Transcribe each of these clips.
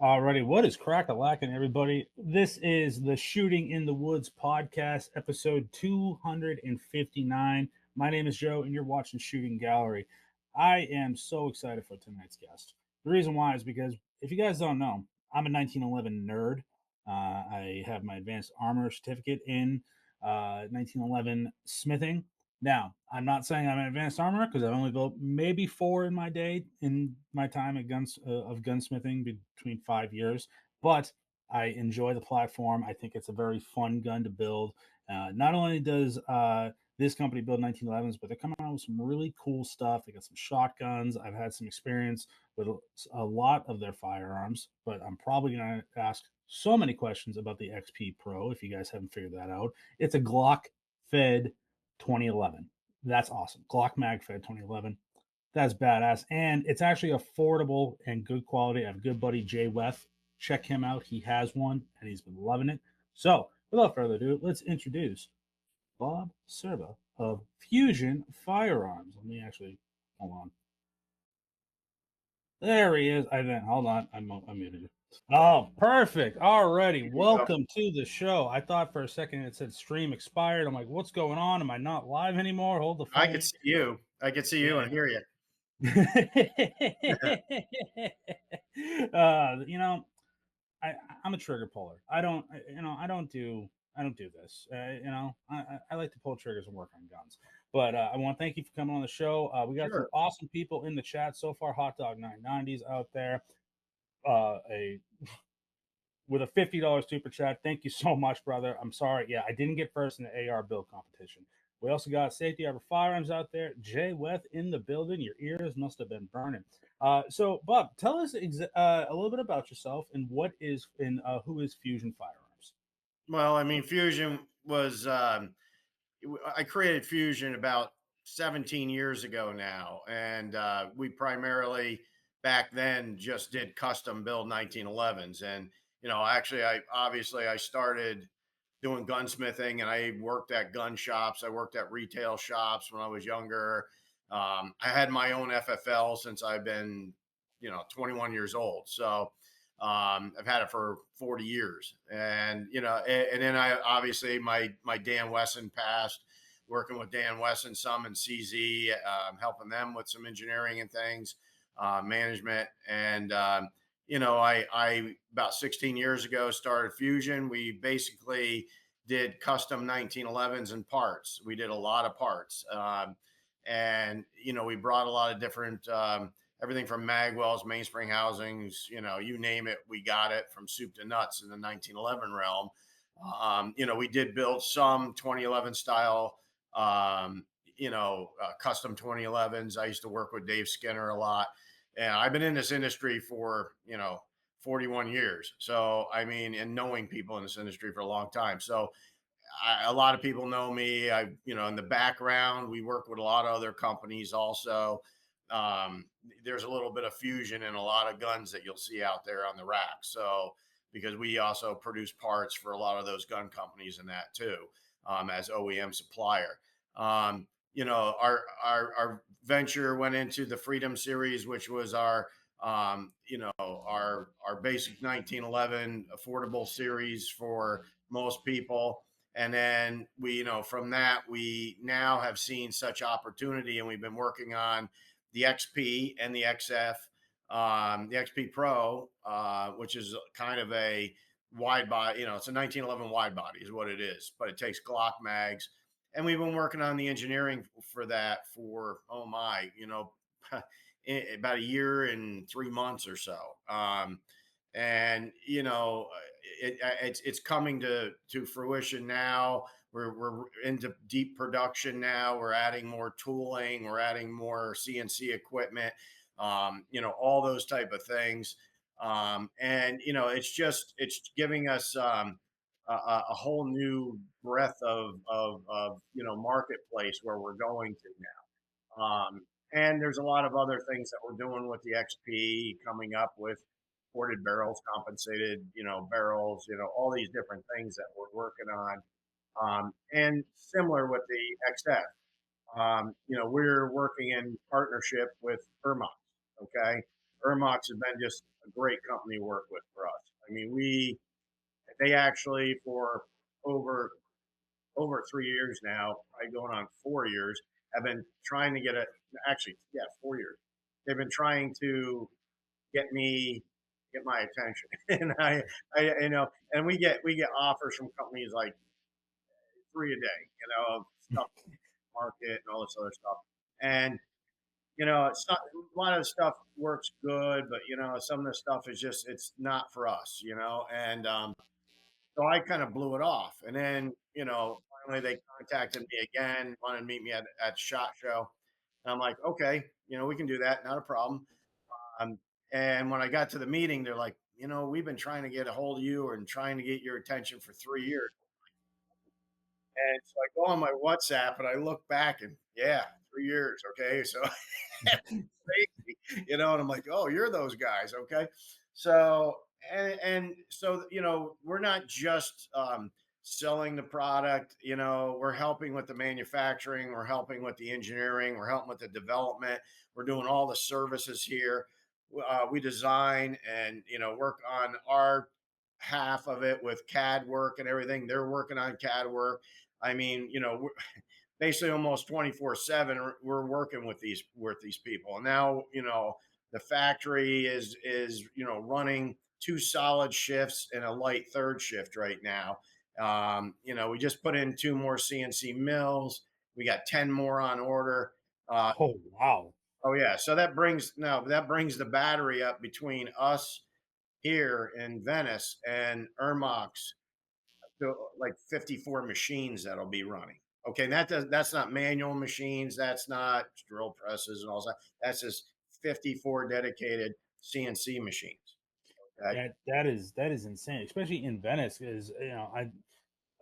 Alrighty, what is crack-a-lackin', everybody? This is the Shooting in the Woods podcast, episode 259. My name is Joe, and you're watching Shooting Gallery. I am so excited for tonight's guest. The reason why is because, if you guys don't know, I'm a 1911 nerd. I have my advanced armor certificate in 1911 smithing. Now, I'm not saying I'm an advanced armorer because I've only built maybe 4 in my day in my time at of gunsmithing between 5 years. But I enjoy the platform. I think it's a very fun gun to build. Not only does this company build 1911s, but they're coming out with some really cool stuff. They got some shotguns. I've had some experience with a lot of their firearms, but I'm probably going to ask so many questions about the XP Pro if you guys haven't figured that out. It's a Glock fed 2011. That's awesome. Glock Mag Fed 2011. That's badass. And it's actually affordable and good quality. I have a good buddy, Jay Weth. Check him out. He has one and he's been loving it. So, without further ado, let's introduce Bob Serba of Fusion Firearms. Let me actually, hold on. There he is. Hold on. I muted you. Oh, perfect. Alrighty. Welcome to the show. I thought for a second it said stream expired. I'm like, what's going on? Am I not live anymore? Hold the phone. I could see you. I could see you and hear you. I'm a trigger puller. I don't do this. I like to pull triggers and work on guns. But I want to thank you for coming on the show. We got some awesome people in the chat so far. Hot Dog 990s out there. With a $50 super chat. Thank you so much, brother. I'm sorry. Yeah, I didn't get first in the AR build competition. We also got Safety Harbor Firearms out there. Jay Weth in the building. Your ears must have been burning. So, Bob, tell us a little bit about yourself and who is Fusion Firearms. Well, I mean, Fusion was I created Fusion about 17 years ago now, and we primarily back then just did custom build 1911s. And actually, I started doing gunsmithing, and I worked at gun shops. I worked at retail shops when I was younger. I had my own FFL since I've been 21 years old. So I've had it for 40 years, and then I obviously my Dan Wesson passed. Working with Dan Wesson some in CZ, helping them with some engineering and things, management, and I about 16 years ago started Fusion. We basically did custom 1911s and parts. We did a lot of parts, and we brought a lot of different. Everything from magwells, mainspring housings, you name it, we got it from soup to nuts in the 1911 realm. We did build some 2011 style, custom 2011s. I used to work with Dave Skinner a lot, and I've been in this industry for, 41 years. So, I mean, and knowing people in this industry for a long time. So a lot of people know me. In the background, we work with a lot of other companies also. There's a little bit of Fusion in a lot of guns that you'll see out there on the rack. So, because we also produce parts for a lot of those gun companies and that too, as OEM supplier. Our venture went into the Freedom Series, which was our basic 1911 affordable series for most people. And then from that, we now have seen such opportunity, and we've been working on the XP and the XF, the XP Pro, which is kind of a wide body, it's a 1911 wide body is what it is, but it takes Glock mags. And we've been working on the engineering for that for, about a year and 3 months or so. It's coming to fruition now. We're into deep production now. We're adding more tooling. We're adding more CNC equipment. All those type of things. It's giving us a whole new breadth of marketplace where we're going to now. And there's a lot of other things that we're doing with the XP coming up with ported barrels, compensated, barrels, all these different things that we're working on. And similar with the XF, we're working in partnership with Irma. Okay, Ermox has been just a great company to work with for us. I mean, they actually for over 3 years now, probably going on 4 years, have been trying to get a actually, yeah, 4 years. They've been trying to get my attention, and and we get offers from companies like three a day, of stuff market and all this other stuff, and it's not a lot of the stuff works good, but some of the stuff is just it's not for us, and so I kind of blew it off, and then finally they contacted me again, wanted to meet me at SHOT Show, and I'm like, okay, we can do that, not a problem. Um, and when I got to the meeting, they're like, we've been trying to get a hold of you and trying to get your attention for 3 years. And so I go on my WhatsApp and I look back and yeah, 3 years. Okay. So crazy, and I'm like, oh, you're those guys. Okay. So, and so, we're not just selling the product, we're helping with the manufacturing, we're helping with the engineering, we're helping with the development, we're doing all the services here. We design and, work on our half of it with CAD work and everything. They're working on CAD work. I mean, basically almost 24/7 we're working with these people. And now, the factory is running two solid shifts and a light third shift right now. We just put in two more CNC mills. We got 10 more on order. Oh wow. Oh yeah, so that brings the battery up between us here in Venice and Ermox to like 54 machines that'll be running. Okay, that's not manual machines, that's not drill presses and all that. That's just 54 dedicated CNC machines. Okay. That is insane, especially in Venice, because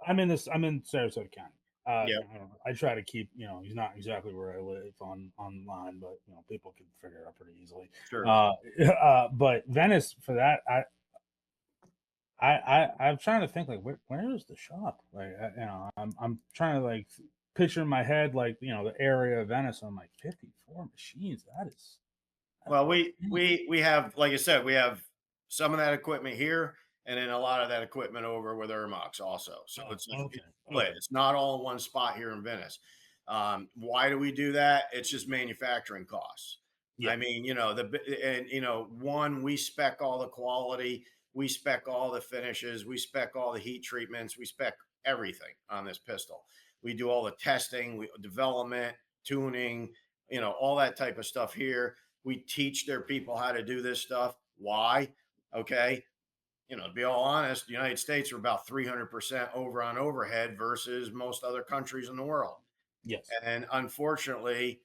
I'm in Sarasota County. Yeah, I try to keep, he's not exactly where I live online, but people can figure it out pretty easily. sure. But Venice for that, I'm trying to think like where is the shop? Like I'm trying to like picture in my head like the area of Venice. I'm like 54 machines. That's Well, we insane. we we have, like I said, we have some of that equipment here, and then a lot of that equipment over with Ermox also. So Oh, it's okay, split. okay, It's not all in one spot here in Venice. Why do we do that? It's just manufacturing costs. yeah, I mean, one, we spec all the quality, we spec all the finishes, we spec all the heat treatments, we spec everything on this pistol. We do all the testing, development, tuning, all that type of stuff here. We teach their people how to do this stuff. Why? Okay. To be all honest, the United States are about 300% over on overhead versus most other countries in the world. yes, And unfortunately,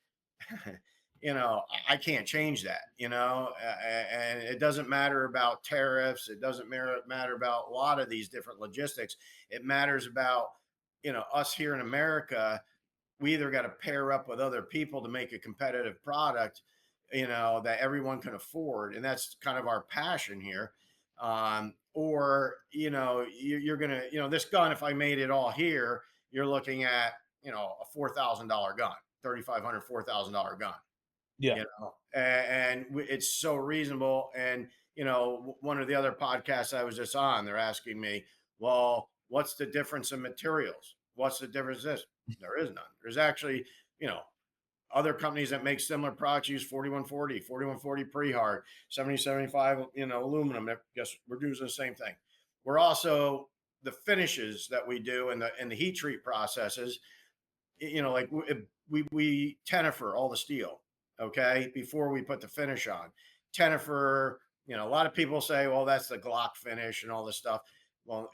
I can't change that, and it doesn't matter about tariffs. It doesn't matter about a lot of these different logistics. It matters about, us here in America. We either got to pair up with other people to make a competitive product, that everyone can afford, and that's kind of our passion here. Or you're gonna, this gun, if I made it all here, you're looking at a $4,000 gun, 3,500, $4,000 gun, yeah, and it's so reasonable. And one of the other podcasts I was just on, they're asking me, well, what's the difference in materials? What's the difference? This there is none. There's actually, you know, other companies that make similar products use 4140 pre-hard, 7075, aluminum. Guess we're using the same thing. We're also the finishes that we do and the heat treat processes, like we tenifer all the steel, okay, before we put the finish on. Tenifer, a lot of people say, well, that's the Glock finish and all this stuff. Well,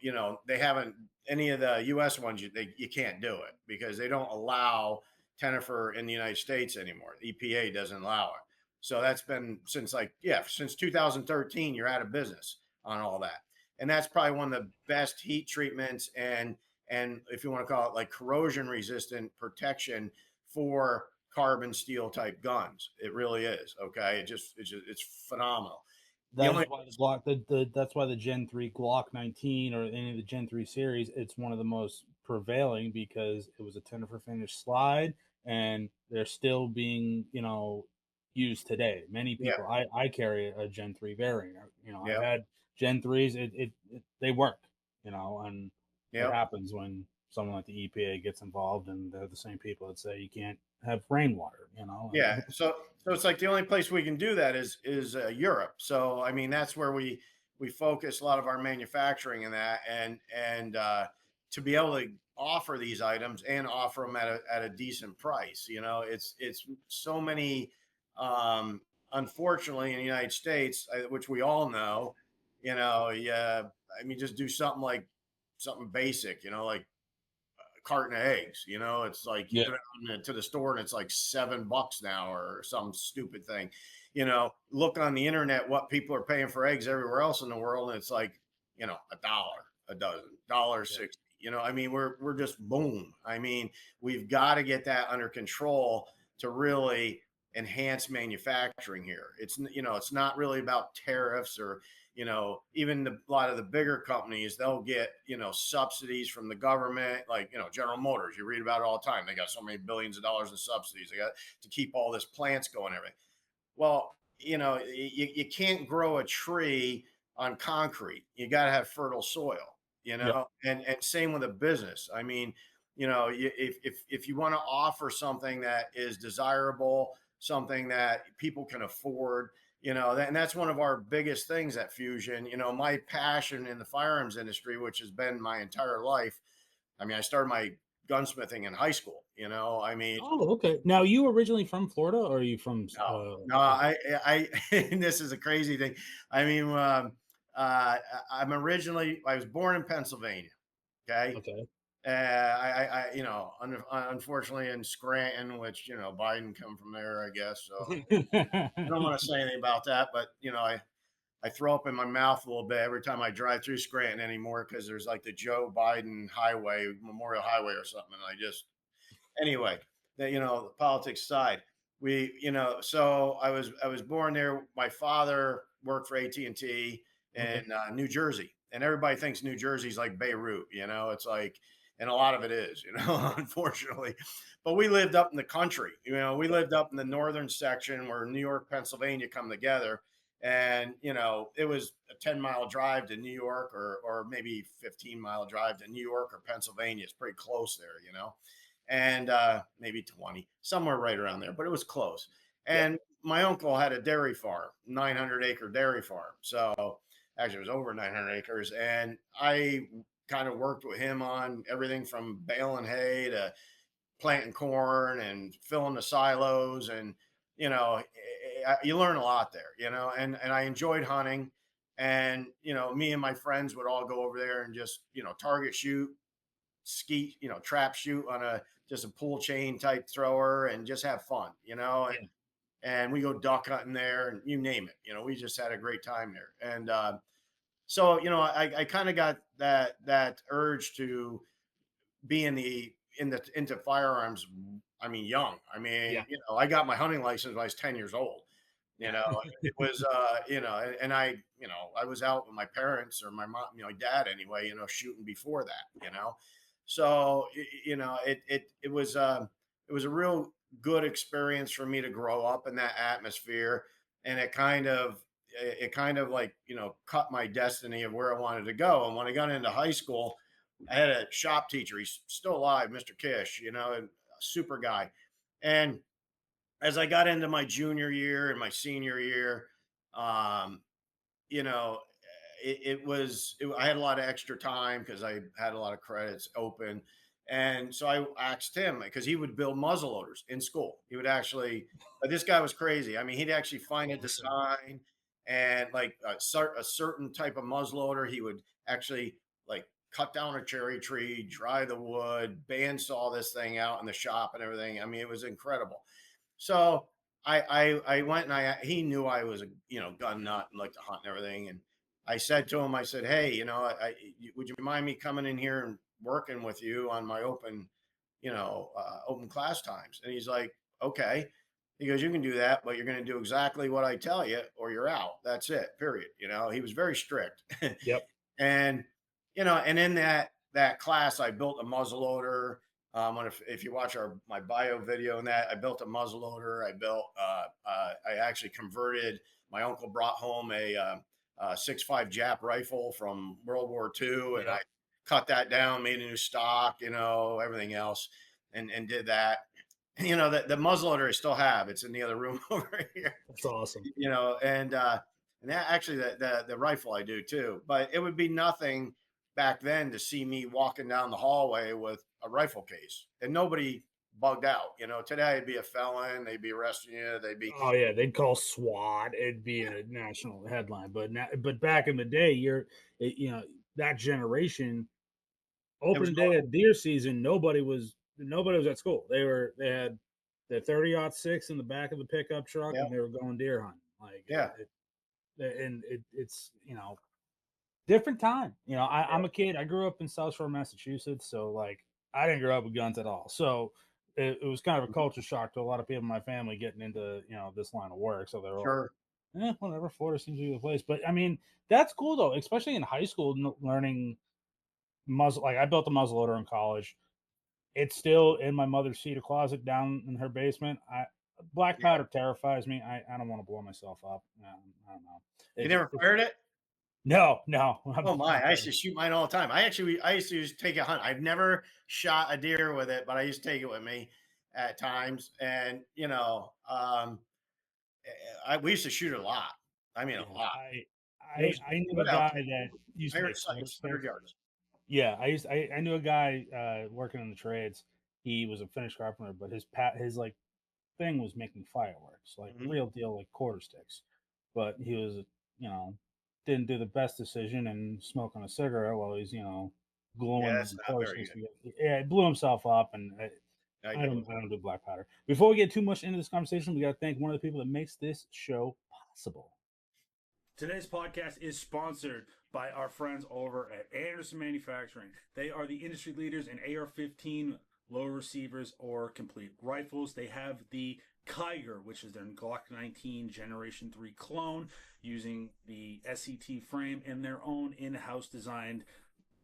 they haven't, any of the US ones, you can't do it because they don't allow tenifer in the United States anymore. The EPA doesn't allow it. So that's been since 2013, you're out of business on all that. And that's probably one of the best heat treatments and if you want to call it like corrosion resistant protection for carbon steel type guns. It really is. Okay. It's phenomenal. The that is only why the Glock that's why the Gen 3 Glock 19 or any of the Gen 3 series, it's one of the most prevailing because it was a tender for finish slide, and they're still being used today. Many Yeah. people, I carry a Gen 3 variant. I've Yeah. had Gen 3s. They work, and it Yeah. happens when someone like the EPA gets involved, and they're the same people that say you can't have rainwater, Yeah, so it's like the only place we can do that is Europe. So I mean, that's where we focus a lot of our manufacturing in that, and to be able to offer these items and offer them at a decent price. It's so many. Unfortunately, in the United States, which we all know, yeah. I mean, just do something like something basic, like carton of eggs. It's like you Yeah. go down to the store and it's like $7 now or some stupid thing. Look on the internet what people are paying for eggs everywhere else in the world, and it's like $1 a dozen, dollar Yeah. 60. I mean, we're just boom. I mean, we've got to get that under control to really enhance manufacturing here. It's not really about tariffs or even a lot of the bigger companies, they'll get, subsidies from the government, like, General Motors, you read about it all the time. They got so many billions of dollars in subsidies. They got to keep all this plants going and everything. Well, you can't grow a tree on concrete. You got to have fertile soil, Yep. and same with a business. I mean, if you want to offer something that is desirable, something that people can afford, and that's one of our biggest things at Fusion. My passion in the firearms industry, which has been my entire life. I mean, I started my gunsmithing in high school. I mean, Oh, okay. Now, you originally from Florida, or are you from? no, no, Okay. and this is a crazy thing. I mean, I was born in Pennsylvania. Okay. Okay. Unfortunately in Scranton, which, Biden come from there, I guess. So I don't want to say anything about that, but, I throw up in my mouth a little bit every time I drive through Scranton anymore, because there's like the Joe Biden Highway, Memorial Highway or something. And anyway, the politics side, so I was born there. My father worked for AT&T Okay. in New Jersey, and everybody thinks New Jersey's like Beirut. It's like, and a lot of it is, unfortunately. But we lived up in the country. We lived up in the northern section where New York, Pennsylvania come together. And it was a 10-mile drive to New York, or maybe 15-mile drive to New York or Pennsylvania. It's pretty close there, and maybe 20, somewhere right around there, but it was close. Yep. And my uncle had a dairy farm, 900-acre dairy farm. So actually, it was over 900 acres. And I kind of worked with him on everything from baling hay to planting corn and filling the silos. And, you learn a lot there, and I enjoyed hunting. And, me and my friends would all go over there and just, target shoot, ski, trap shoot on just a pull chain type thrower, and just have fun, Yeah. and we go duck hunting there, and you name it, we just had a great time there. And so, I kind of got that urge to be into firearms. I mean, young. I mean, Yeah. I got my hunting license when I was 10 years old. It was, and I was out with my parents, or my mom, my dad anyway, shooting before that, So, it was a real good experience for me to grow up in that atmosphere. And it kind of like, cut my destiny of where I wanted to go. And when I got into high school, I had a shop teacher. He's still alive, Mr. Kish, and a super guy. And as I got into my junior year and my senior year, um, you know, I had a lot of extra time because I had a lot of credits open. And so I asked him, because he would build muzzle loaders in school. He would actually, but this guy was crazy. I mean, he'd actually find a Awesome. design, and like a certain type of muzzle loader. He would actually like cut down a cherry tree, dry the wood, bandsaw this thing out in the shop and everything. I mean, it was incredible. So I went, and he knew I was a gun nut and liked to hunt and everything. And I said to him, I said, hey, would you mind me coming in here and working with you on my open class times? And he's like, okay. He goes, you can do that, but you're going to do exactly what I tell you, or you're out. That's it. Period. He was very strict. Yep. And and in that class, I built a muzzle loader. If you watch my bio video and that, I built a muzzleloader. I actually converted. My uncle brought home a 6.5 Jap rifle from World War II, and Yeah, I cut that down, made a new stock, everything else, and did that. The muzzleloader I still have. It's in the other room over here. that's awesome. And that actually the rifle I do too. But it would be nothing back then to see me walking down the hallway with a rifle case, and nobody bugged out. Today I'd be a felon. They'd be arresting you. They'd be Oh yeah, they'd call SWAT. It'd be a national headline. But now, but back in the day, that generation. it was Opening day normal. of deer season, nobody was at school. They had the 30-06 in the back of the pickup truck, Yeah, and they were going deer hunting. Like yeah, it's different time. yeah, I'm a kid. I grew up in South Shore, Massachusetts, so like I didn't grow up with guns at all. So it was kind of a mhm, culture shock to a lot of people in my family getting into this line of work. So they were all, sure, whatever. Florida seems to be the place. But I mean, that's cool though, especially in high school, learning muzzle. Like I built a muzzleloader in college. It's still in my mother's cedar closet down in her basement. Black yeah. powder terrifies me. I don't want to blow myself up. I don't know. You It's never it's fired it? no, no. Oh my! I used to shoot mine all the time. I used to just take a hunt. I've never shot a deer with it, but I used to take it with me at times, and we used to shoot a lot. I mean, a Yeah, lot. It I was I knew a good out guy there. that used I to heard make sights, 100 motorcycles. yards. Yeah, I knew a guy working in the trades. He was a finished carpenter, but his like thing was making fireworks, like Mhm. real deal, like quarter sticks. But he was, you know, didn't do the best decision and smoking a cigarette while he's, Yeah, gluing that's the not quarter very sticks good. together. Yeah, it blew himself up, and I I get don't it. I don't do black powder. Before we get too much into this conversation, we got to thank one of the people that makes this show possible. Today's podcast is sponsored by our friends over at Anderson Manufacturing. They are the industry leaders in AR-15 low receivers or complete rifles. They have the Kiger, which is their Glock 19 Generation 3 clone, using the SET frame and their own in-house designed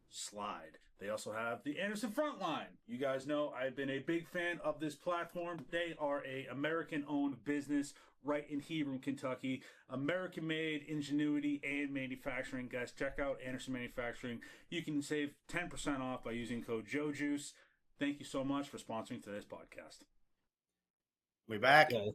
slide. They also have the Anderson Frontline. You guys know I've been a big fan of this platform. They are a American-owned business right in Hebron, Kentucky. American-made ingenuity and manufacturing. Guys, check out Anderson Manufacturing. You can save 10% off by using code JOJUICE. Thank you so much for sponsoring today's podcast. We back? Yeah.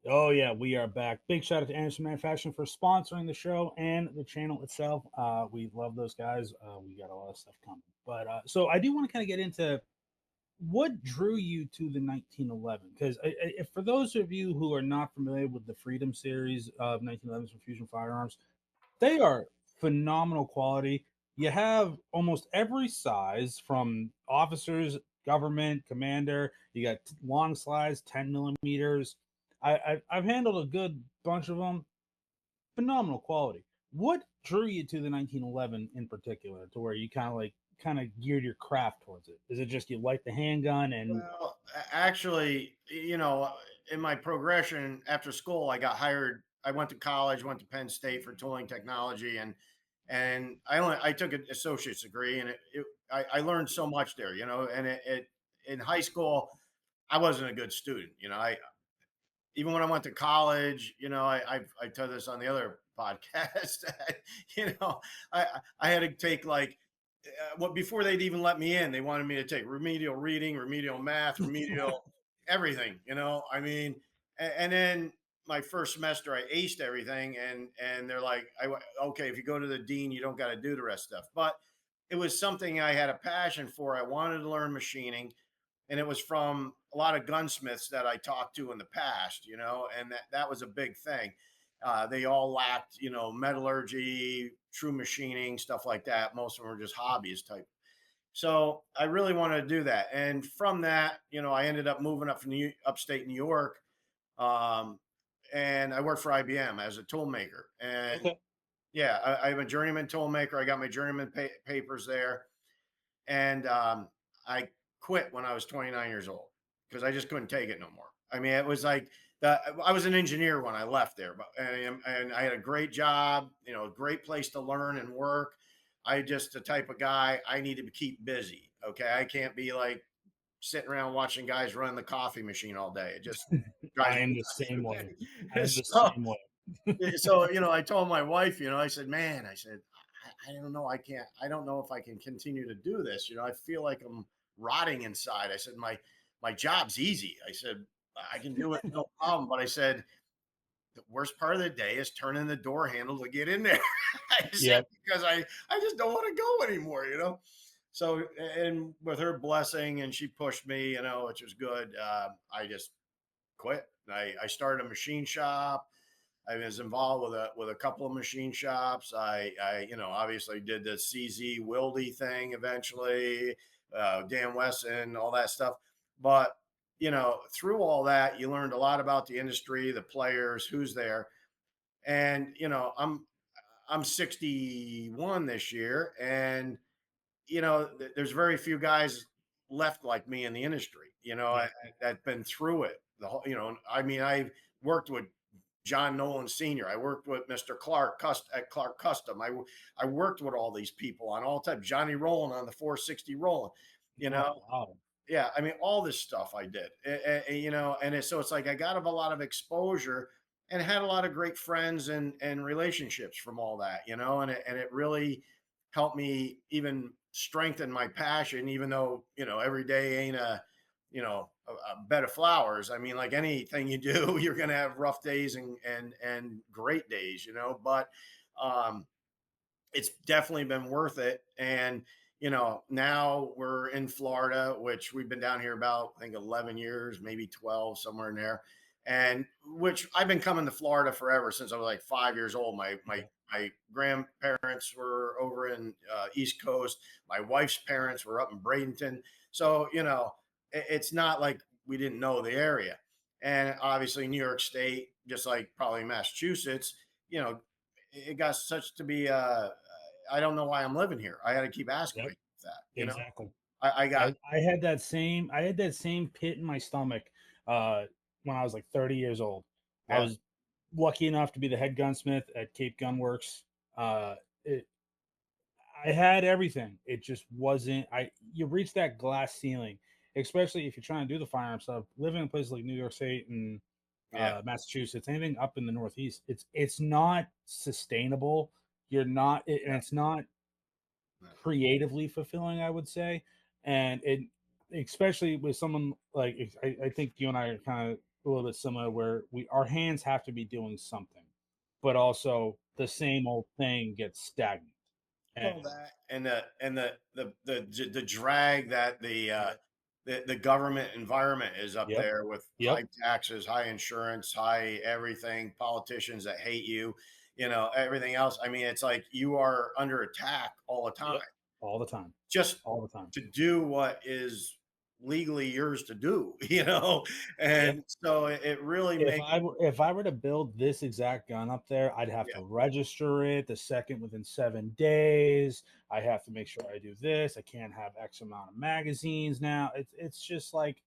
Oh yeah, we are back. Big shout out to Anderson Manufacturing for sponsoring the show and the channel itself. We love those guys. We got a lot of stuff coming. But so I do want to kind of get into what drew you to the 1911, because for those of you who are not familiar with the Freedom series of 1911s from Fusion Firearms, they are phenomenal quality. You have almost every size from officers, government, commander. You got long slides, 10 millimeters. I've handled a good bunch of them. Phenomenal quality. What drew you to the 1911 in particular, to where you kind of geared your craft towards it? Is it just you like the handgun and Well, actually, in my progression after school, I got hired. I went to college, went to Penn State for tooling technology, and I took an associate's degree, and I learned so much there, and it in high school I wasn't a good student, I even when I went to college, I tell this on the other podcast, you know, I I had to take like what before they'd even let me in, they wanted me to take remedial reading, remedial math, remedial everything. I mean, and then my first semester I aced everything, and they're like, okay, if you go to the dean, you don't got to do the rest stuff. But it was something I had a passion for. I wanted to learn machining, and it was from a lot of gunsmiths that I talked to in the past, and that was a big thing. They all lacked, metallurgy, true machining, stuff like that. Most of them were just hobbies type. So I really wanted to do that, and from that, I ended up moving up from upstate New York, um, and I worked for IBM as a tool maker. And okay? yeah, I'm a journeyman tool maker. I got my journeyman papers there, and I quit when I was 29 years old because I just couldn't take it no more. I mean, it was like I was an engineer when I left there, but and I had a great job, a great place to learn and work. I just the type of guy I need to keep busy. Okay, I can't be like sitting around watching guys run the coffee machine all day. It just I drives me am the same way. I am nuts. the same way. So I told my wife, I said, man, I said, I don't know, I don't know if I can continue to do this. I feel like I'm rotting inside. I said, my job's easy. I said, I can do it, no problem. But I said, the worst part of the day is turning the door handle to get in there. I said, Yep. because I just don't want to go anymore. So, and with her blessing, and she pushed me, which was good. I just quit. I started a machine shop. I was involved with a couple of machine shops. I obviously did the CZ Wildy thing eventually, Dan Wesson, all that stuff. But through all that, you learned a lot about the industry, the players, who's there, and I'm 61 this year, and there's very few guys left like me in the industry. Yeah. That been through it. The whole, I mean, I worked with John Nolan Sr. I worked with Mr. Clark at Clark Custom. I worked with all these people on all time. Johnny Rowland on the 460 Roland. You Oh, know, wow. yeah. I mean, all this stuff I did. So it's like I got a lot of exposure and had a lot of great friends and relationships from all that. And it really helped me even strengthen my passion, even though every day ain't a bed of flowers. I mean, like anything you do, you're going to have rough days and great days, but um, it's definitely been worth it. And now we're in Florida, which we've been down here about, I think, 11 years, maybe 12, somewhere in there. And which I've been coming to Florida forever, since I was like 5 years old. My grandparents were over in East Coast. My wife's parents were up in Bradenton. So it's not like we didn't know the area. And obviously New York State, just like probably Massachusetts, you know, it got such to be I don't know why I'm living here. I had to keep asking Yep. myself that. Exactly. I got I had that same pit in my stomach uh when I was like 30 years old. I yeah, was lucky enough to be the head gunsmith at Cape Gunworks. It, I had everything. It just wasn't. You reach that glass ceiling, especially if you're trying to do the firearm stuff. Living in places like New York State and yeah, Massachusetts, anything up in the Northeast, it's not sustainable. You're not, and yeah, it's not yeah, creatively fulfilling, I would say. And it, especially with someone like, I think you and I are kind of a little bit similar, where our hands have to be doing something, but also the same old thing gets stagnant. And well, that and the drag that yep, the government environment is up yep, there, with yep, high taxes, high insurance, high everything, politicians that hate you, everything else. I mean, it's like you are under attack all the time, yep, all the time, just all the time. to do what is legally yours to do, Yep. and so it really makes, If I were to build this exact gun up there, I'd have yeah, to register it the second within 7 days. I have to make sure I do this. I can't have X amount of magazines now. It's just like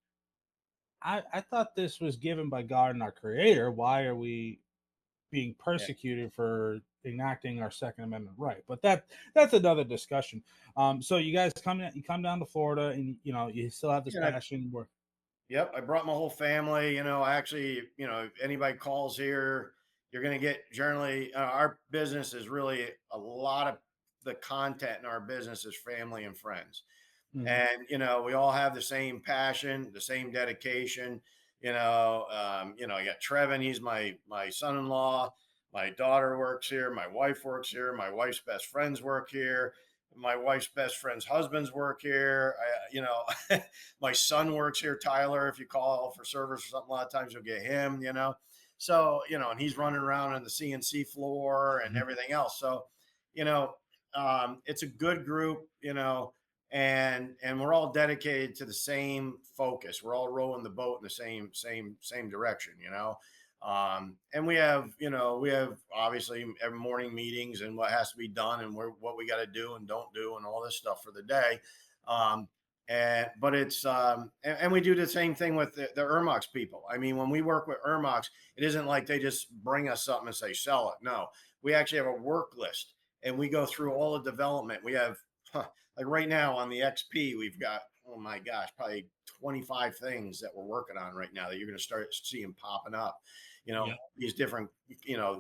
I thought this was given by God and our Creator. Why are we being yeah. persecuted for enacting our Second Amendment right? But that's another discussion. So you come down to Florida, and you still have this And I passion. Where Yep, I brought my whole family. I actually, if anybody calls here, you're going to get generally, our business is really a lot of the content in our business is family and friends. Mhm. And, we all have the same passion, the same dedication. I got Trevin, he's my son-in-law. My daughter works here. My wife works here. My wife's best friends work here. My wife's best friend's husbands work here. My son works here, Tyler. If you call for service or something, a lot of times you'll get him. So, and he's running around on the CNC floor and everything else. So, you know, it's a good group, and we're all dedicated to the same focus. We're all rowing the boat in the same direction. And we have obviously every morning meetings and what has to be done and what we got to do and don't do and all this stuff for the day. Um, but it's and we do the same thing with the Ermox people. I mean, when we work with Ermox, it isn't like they just bring us something and say sell it. No, we actually have a work list and we go through all the development. We have like right now on the XP, we've got oh my gosh, probably 25 things that we're working on right now that you're going to start seeing popping up. Yeah. These different,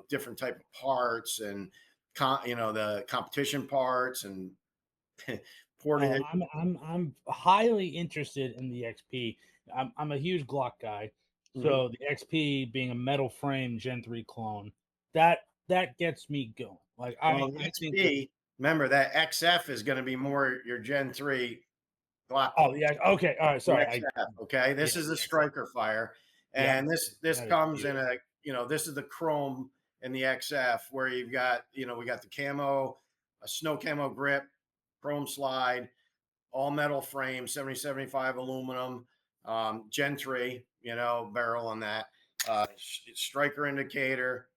different type of parts and, the competition parts and Oh, ported. I'm highly interested in the XP. I'm a huge Glock guy, Mhm. so the XP being a metal frame Gen 3 clone, that gets me going. Like Well, the I think that. XP, remember that XF is going to be more your Gen 3 Glock Oh clone. yeah, okay, all right, The sorry, I XF, okay? This yeah, is the the XF. striker fire, Yep, and this that is comes in beautiful. this is the chrome in the XF where you've got, we got the camo, a snow camo grip, chrome slide, all metal frame, 7075 aluminum, Gen 3, barrel on that, striker indicator,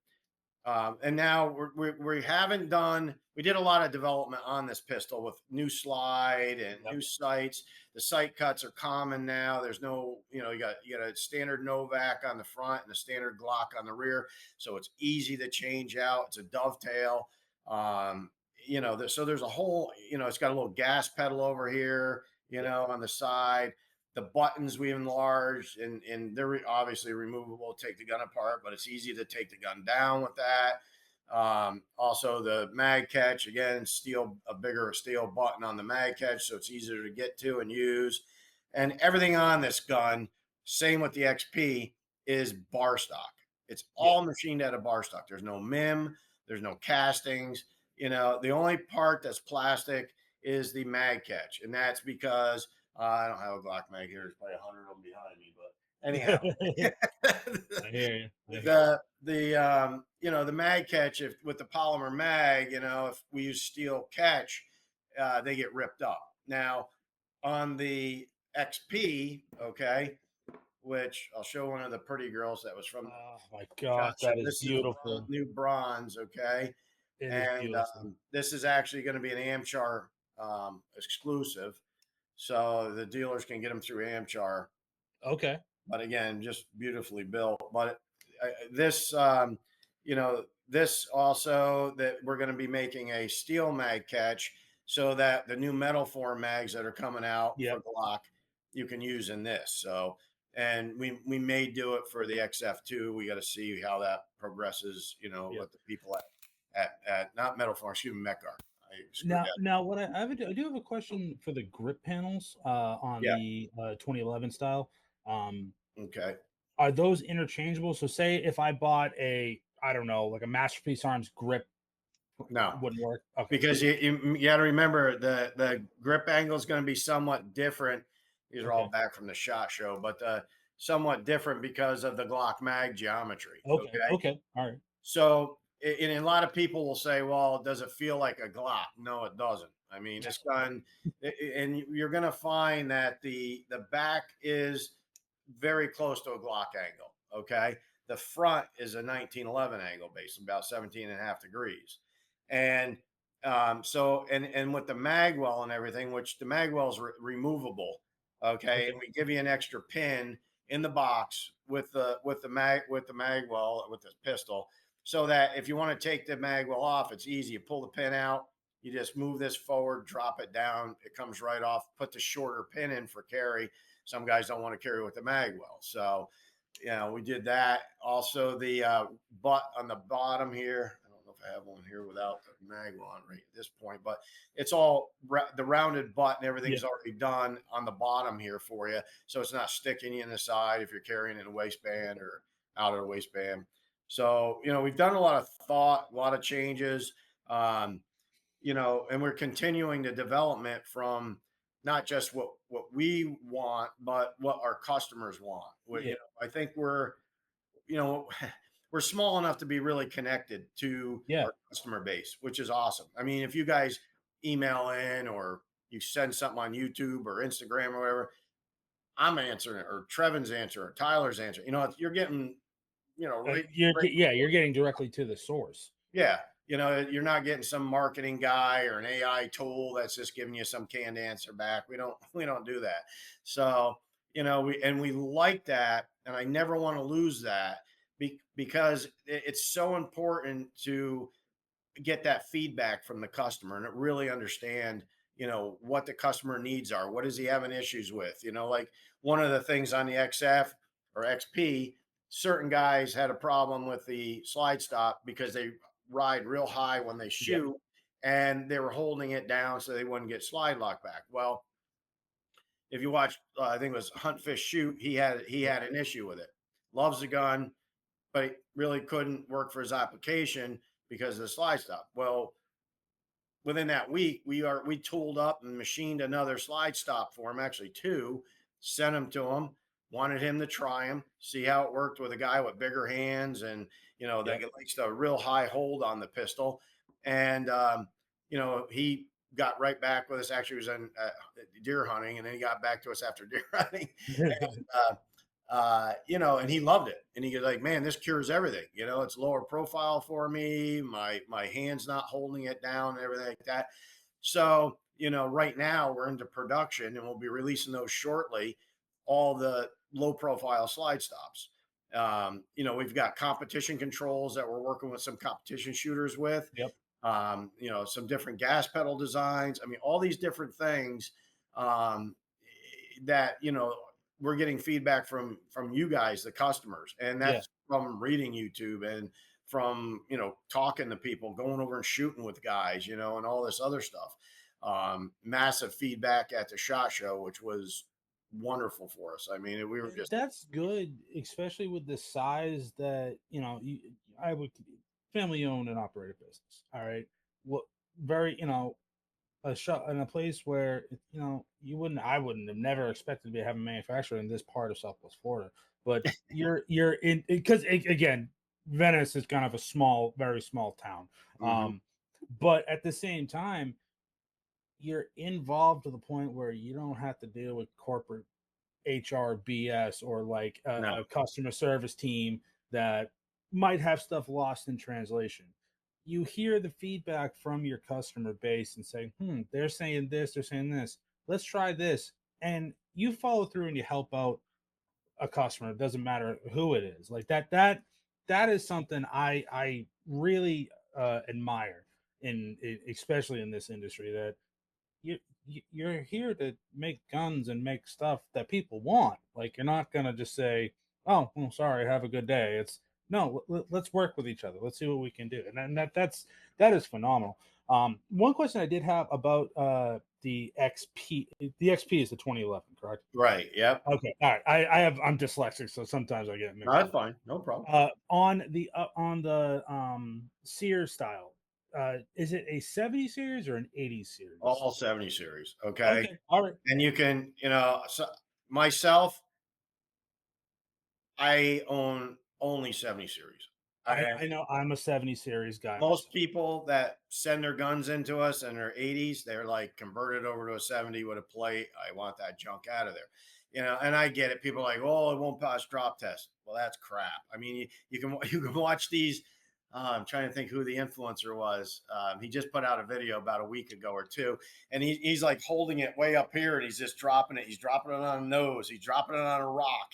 and now we haven't done, we did a lot of development on this pistol with new slide and Yep. new sights. The sight cuts are common now. There's no, you got a standard Novak on the front and a standard Glock on the rear. So it's easy to change out. It's a dovetail. So there's a whole, it's got a little gas pedal over here, Yep. on the side. The buttons we enlarged, and they're obviously removable, take the gun apart, but it's easy to take the gun down with that. Also, the mag catch, again, a bigger steel button on the mag catch, so it's easier to get to and use. And everything on this gun, same with the XP, is bar stock. It's Yeah. all machined out of bar stock. There's no MIM, there's no castings. The only part that's plastic is the mag catch, and that's because I don't have a Glock mag here. There's probably 100 of them behind me, but anyhow, I hear you. I hear you. the mag catch, if with the polymer mag, if we use steel catch, they get ripped up. Now on the XP, okay, which I'll show one of the pretty girls that was from the Oh my shot gosh, show. that is This is the beautiful. new bronze, okay, It is and beautiful. this is actually going to be an Amchar exclusive, so the dealers can get them through Amchar. Okay. But again, just beautifully built. But this, this also that we're going to be making a steel mag catch so that the new metal form mags that are coming out for Yep. Glock you can use in this. So, and we may do it for the XF2. We got to see how that progresses. Yep. With the people at not metal form, excuse me, Mechar. I screwed Now, what I do have a question for the grip panels on that. the 2011 style. Um, Yeah. Okay. are those interchangeable? So, say if I bought a, I don't know, like a Masterpiece Arms grip, No. wouldn't work. Okay. Because you got to remember the grip angle is going to be somewhat different. These are all Okay. back from the shot show, but somewhat different because of the Glock mag geometry. Okay. Okay, Okay. All right. so and a lot of people will say, "Well, does it feel like a Glock?" No, it doesn't. I mean, No. this gun, and you're going to find that the back is very close to a Glock angle. Okay, the front is a 1911 angle, based about 17 and a half degrees, and and with the magwell and everything, which the magwell is removable, okay, Okay. and we give you an extra pin in the box with the magwell with the pistol, so that if you want to take the magwell off, it's easy. You pull the pin out, you just move this forward, drop it down, it comes right off. Put the shorter pin in for carry. Some guys don't want to carry with the magwell, so we did that. Also, the butt on the bottom here. I don't know if I have one here without the mag on right at this point, but it's all the rounded butt and Yeah. everything's already done on the bottom here for you, so it's not sticking you in the side if you're carrying it in a waistband or out of the waistband. So we've done a lot of thought, a lot of changes. Um, and we're continuing the development from not just what we want, but what our customers want. Yeah. I think you know, we're small enough to be really connected to Yeah. our customer base, which is awesome. I mean, if you guys email in or you send something on YouTube or Instagram or whatever, I'm answering it, or Trevin's answering, or Tyler's answering. You're getting, right, right. You're getting directly to the source. Yeah. You're not getting some marketing guy or an AI tool that's just giving you some canned answer back. We don't do that. So, we like that. And I never want to lose that because it's so important to get that feedback from the customer and really understand, what the customer needs are. What is he having issues with? Like one of the things on the XF or XP, certain guys had a problem with the slide stop because they ride real high when they Yep. shoot, and they were holding it down so they wouldn't get slide lock back. Well, if you watch, I think it was Hunt Fish Shoot, he had an issue with it. Loves the gun, but it really couldn't work for his application because of the slide stop. Well, within that week, we tooled up and machined another slide stop for him, actually two, sent them to him, wanted him to try them, see how it worked with a guy with bigger hands and that Yep. likes a real high hold on the pistol. And he got right back with us. Actually, he was in deer hunting, and then he got back to us after deer hunting. And, and he loved it. And he was like, man, this cures everything. It's lower profile for me. My hand's not holding it down and everything like that. So, right now we're into production and we'll be releasing those shortly, all the low profile slide stops. We've got competition controls that we're working with some competition shooters with, Yep. some different gas pedal designs. I mean, all these different things that, we're getting feedback from you guys, the customers, and Yeah. that's from reading YouTube and from talking to people, going over and shooting with guys, and all this other stuff. Massive feedback at the SHOT Show, which was wonderful for us. I mean, we were just That's good, especially with the size that I would family owned and operated business. All right, what very a shop in a place where I wouldn't have never expected to be having manufactured in this part of Southwest Florida. But you're in because again, Venice is kind of a small, very small town. mhm. But at the same time, you're involved to the point where you don't have to deal with corporate HR BS or like No, a customer service team that might have stuff lost in translation. You hear the feedback from your customer base and say, they're saying this, they're saying this. Let's try this. And you follow through and you help out a customer. It doesn't matter who it is. Like that is something I really admire especially in this industry that you you're here to make guns and make stuff that people want. Like you're not gonna just say, "Oh, well, sorry, have a good day." It's no, let's work with each other. Let's see what we can do, and then that is phenomenal. One question I did have about the XP. The XP is the 2011, correct? right? Yep. Okay, all right. I'm dyslexic, so sometimes I get No, mixed that's up. fine. No problem. On the Sears style, is it a 70 series or an 80 series? All 70 series. Okay. Okay, all right. And you can, so myself, I own only 70 series. I know I'm a 70 series guy Most myself. people that send their guns into us in their 80s, they're like converted over to a 70 with a plate. I want that junk out of there. And I get it. People are like, oh, it won't pass drop test. Well, that's crap. I mean, you can you can watch these. I'm trying to think who the influencer was. He just put out a video about a week ago or two, and he's like holding it way up here, and he's just dropping it. He's dropping it on a nose. He's dropping it on a rock.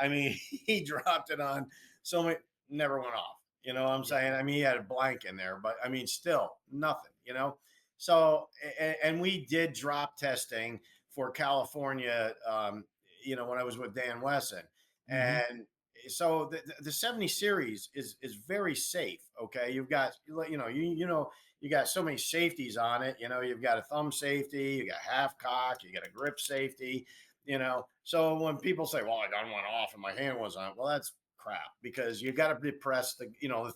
I mean, he dropped it on so many, never went off. You know what I'm Yeah. saying? I mean, he had a blank in there, but I mean, still nothing. So, and we did drop testing for California, when I was with Dan Wesson. Mm-hmm. And so the 70 series is very safe. Okay. You've got, you got so many safeties on it. You've got a thumb safety, you got half cock, you got a grip safety, So when people say, well, I got one off and my hand was on it, well, that's crap because you got to depress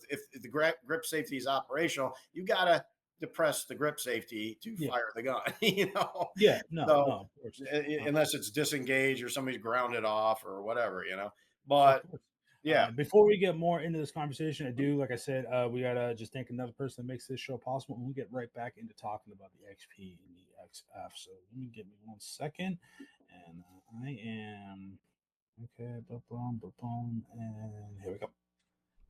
if the grip safety is operational, you got to depress the grip safety to Yeah. fire the gun, Yeah. No. So No. Of course. unless it's disengaged or somebody's grounded off or whatever. Of But course. yeah, Before we get more into this conversation, like I said, we gotta just thank another person that makes this show possible, and we'll get right back into talking about the XP and the XF. So let me give me 1 second, and I am okay. Boom, boom, boom, and here we go.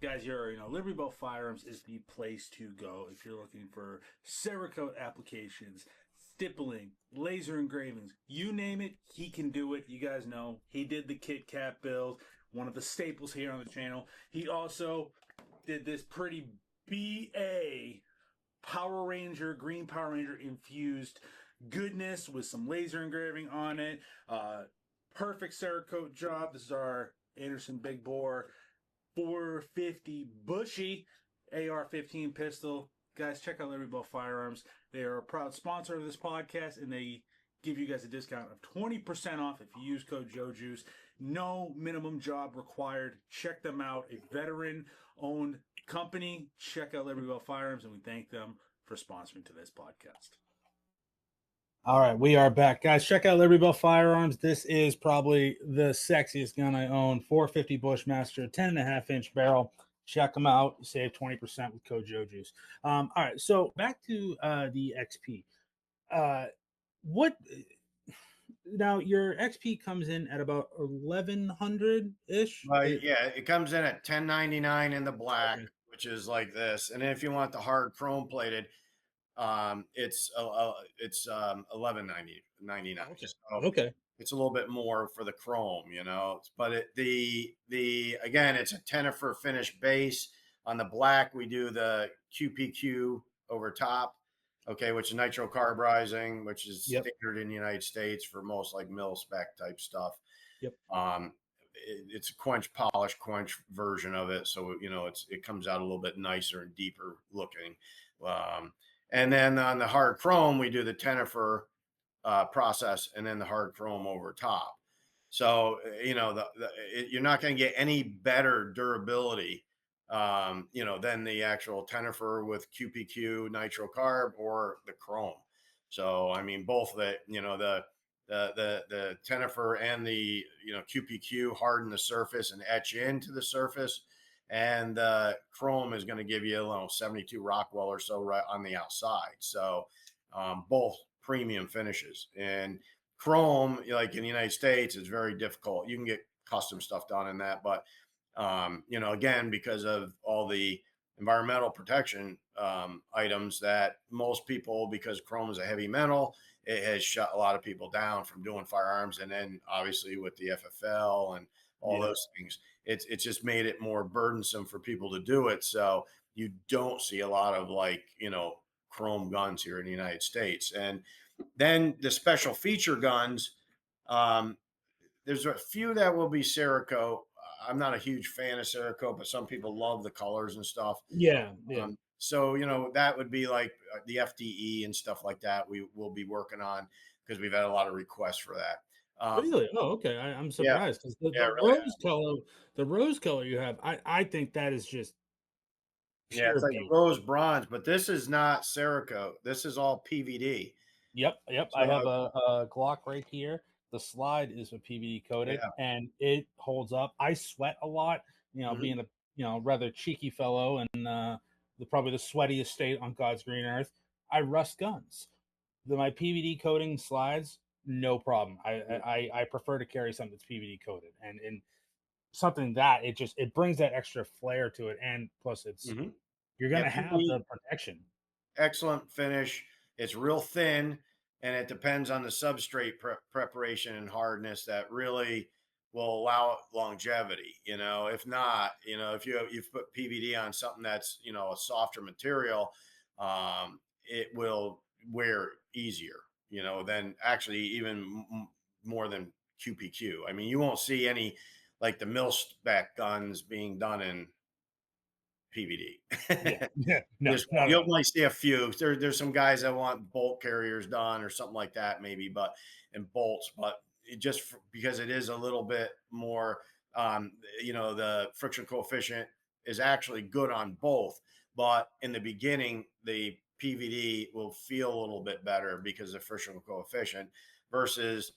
Guys, you already know Liberty Bell Firearms is the place to go if you're looking for Cerakote applications, stippling, laser engravings, you name it, he can do it. You guys know he did the Kit Kat build, one of the staples here on the channel. He also did this pretty BA Power Ranger, Green Power Ranger infused goodness with some laser engraving on it. Perfect Cerakote job. This is our Anderson Big Bore 450 Bushy AR-15 pistol. Guys, check out Liberty Bell Firearms. They are a proud sponsor of this podcast, and they give you guys a discount of 20% off if you use code JOJUICE. No minimum job required. Check them out. A veteran-owned company. Check out Liberty Bell Firearms, and we thank them for sponsoring today's podcast. All right, we are back. Guys, check out Liberty Bell Firearms. This is probably the sexiest gun I own. 450 Bushmaster, 10.5-inch barrel. Check them out. Save 20% with code JOJUICE. All right, so back to the XP. What now? Your XP comes in at about 1,100 ish. Yeah, it comes in at 10.99 in the black, Okay. which is like this. And then if you want the hard chrome plated, it's 11.99. Okay. So Okay. it's a little bit more for the chrome, but the again, it's a Tennifer finish base. On the black we do the QPQ over top, okay, which is nitro carburizing, which is standard in the United States for most like mil spec type stuff. Yep. It's a quench version of it, so it comes out a little bit nicer and deeper looking. And then on the hard chrome, we do the Tennifer process, and then the hard chrome over top. So you're not going to get any better durability, than the actual Tennifer with QPQ nitro carb or the chrome. So I mean, both the Tennifer and the QPQ harden the surface and etch into the surface, and chrome is going to give you 72 Rockwell or so right on the outside. So both premium finishes. And chrome, like in the United States, is very difficult. You can get custom stuff done in that, but again, because of all the environmental protection items that most people, because chrome is a heavy metal, it has shut a lot of people down from doing firearms. And then obviously with the FFL and all those things, it's just made it more burdensome for people to do it. So you don't see a lot of chrome guns here in the United States. And then the special feature guns, there's a few that will be Cerakote. I'm not a huge fan of Cerakote, but some people love the colors and stuff. Yeah. So that would be like the FDE and stuff like that. We will be working on, because we've had a lot of requests for that. Really? Oh, okay. I'm surprised because the rose color you have, I think that is just pure it's like beauty. a rose bronze, but this is not Cerakote. This is all PVD. Yep. I have a Glock right here. The slide is a PVD coated, and it holds up. I sweat a lot, being a rather cheeky fellow, and probably the sweatiest state on God's green earth. I rust guns. My PVD coating slides, no problem. I prefer to carry something that's PVD coated, and something that it brings that extra flair to it, and plus you're gonna have the protection. Excellent finish. It's real thin, and it depends on the substrate preparation and hardness that really will allow longevity. If not, if you've put PVD on something that's a softer material, it will wear easier. Than actually even more than QPQ. I mean, you won't see any like the mil spec guns being done in PVD. No, you'll only see a few. There's some guys that want bolt carriers done or something like that, maybe, and bolts, but because it is a little bit more, the friction coefficient is actually good on both. But in the beginning, the PVD will feel a little bit better because of friction coefficient, versus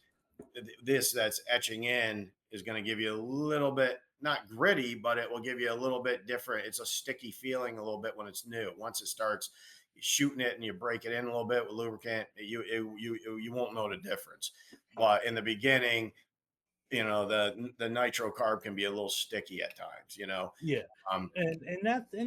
this that's etching in is going to give you a little bit, not gritty, but it will give you a little bit different. It's a sticky feeling a little bit when it's new. Once it starts shooting it and you break it in a little bit with lubricant, you won't know the difference. But in the beginning, the nitro carb can be a little sticky at times. And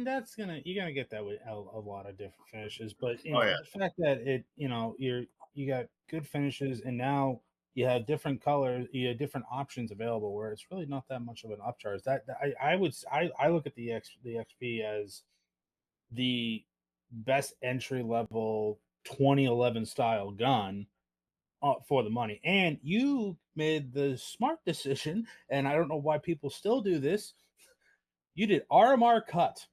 that's you're gonna get that with a lot of different finishes. But the fact that you got good finishes, and now you have different colors, you have different options available, where it's really not that much of an upcharge. I look at the XP as the best entry level 2011 style gun for the money. And you made the smart decision, and I don't know why people still do this. You did RMR cut.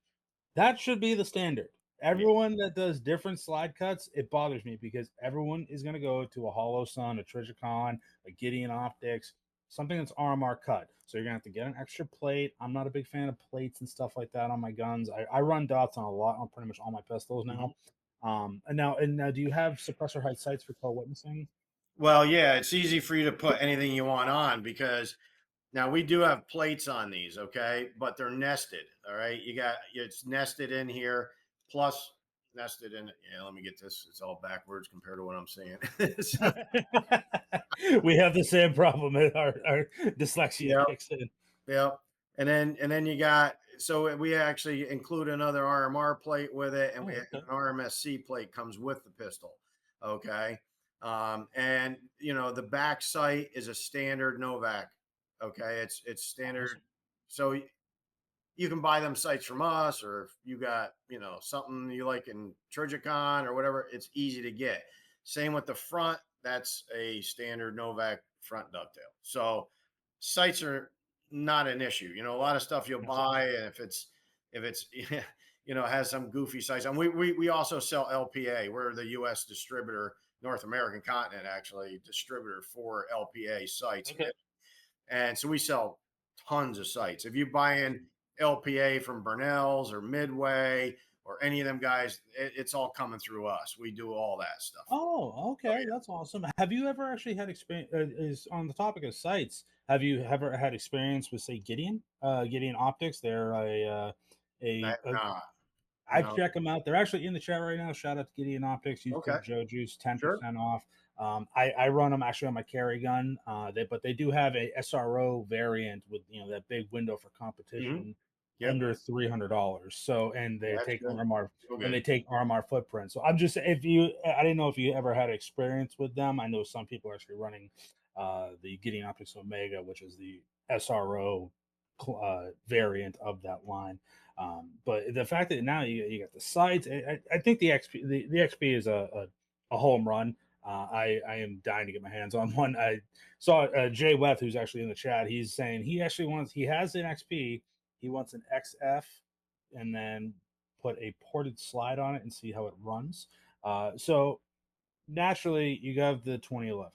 That should be the standard. Yeah. Everyone that does different slide cuts, it bothers me because everyone is going to go to a Hollow Sun, a Trijicon, a Gideon Optics, something that's RMR cut. So you're going to have to get an extra plate. I'm not a big fan of plates and stuff like that on my guns. I run dots on a lot on pretty much all my pistols Mhm. now. And now, do you have suppressor height sights for tall witnessing? Well, yeah, it's easy for you to put anything you want on because now we do have plates on these, okay, but they're nested. All right, it's nested in here, plus nested in. Yeah, let me get this. It's all backwards compared to what I'm saying. So, We have the same problem. Our dyslexia yep, kicks in. yep. And then you got so we actually include another RMR plate with it, and we Oh, have okay. an RMSC plate comes with the pistol. Okay, and the back sight is a standard Novak. Okay, it's standard. Awesome. So you can buy them sites from us, or if you got something you like in Trigicon or whatever, it's easy to get. Same with the front. That's a standard Novak front dovetail. So sites are not an issue. A lot of stuff you'll Awesome. buy, and if it's has some goofy sites. And we also sell LPA. We're the U.S. distributor, North American continent actually distributor for LPA sites. Okay. And so we sell tons of sites. If you buy in LPA from Burnell's or Midway or any of them guys, it's all coming through us. We do all that stuff. Oh, Oh okay, that's awesome. Have you ever actually had experience? Is on the topic of sites? Have you ever had experience with, say, Gideon? Gideon Optics. They're yeah. a Nah, I no. check them out. They're actually in the chat right now. Shout out to Gideon Optics. Use Okay. code Joe Juice, ten Sure. percent off. I run them actually on my carry gun. But they do have a SRO variant with that big window for Hmm. competition Yep. under $300. So and they That's take good. RMR Real and good. they take RMR footprint. So I'm just if you I didn't know if you ever had experience with them. I know some people are actually running the Gideon Optics Omega, which is the SRO variant of that line. But the fact that now you got the sights, I think the XP is a home run. I am dying to get my hands on one. I saw Jay Weth, who's actually in the chat. He's saying he has an XP. He wants an XF, and then put a ported slide on it and see how it runs. So naturally, you have the 2011.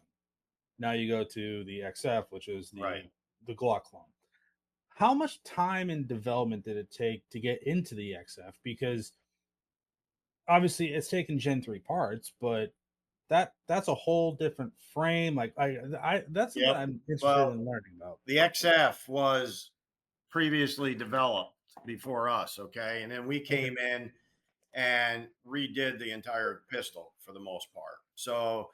Now you go to the XF, which is Right. the Glock clone. How much time and development did it take to get into the XF? Because obviously it's taken Gen 3 parts, but that's a whole different frame. Like I that's something Yep. I'm interested Well, in learning about. the XF was previously developed before us. Okay. And then we Okay. came in and redid the entire pistol for the most part. So,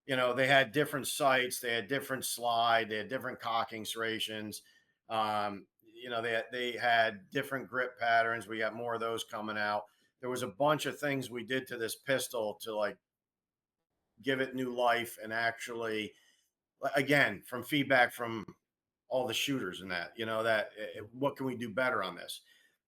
they had different sights, they had different slide, they had different cocking serrations. They had different grip patterns. We got more of those coming out. There was a bunch of things we did to this pistol to like give it new life and actually, again, from feedback from all the shooters and that, what can we do better on this?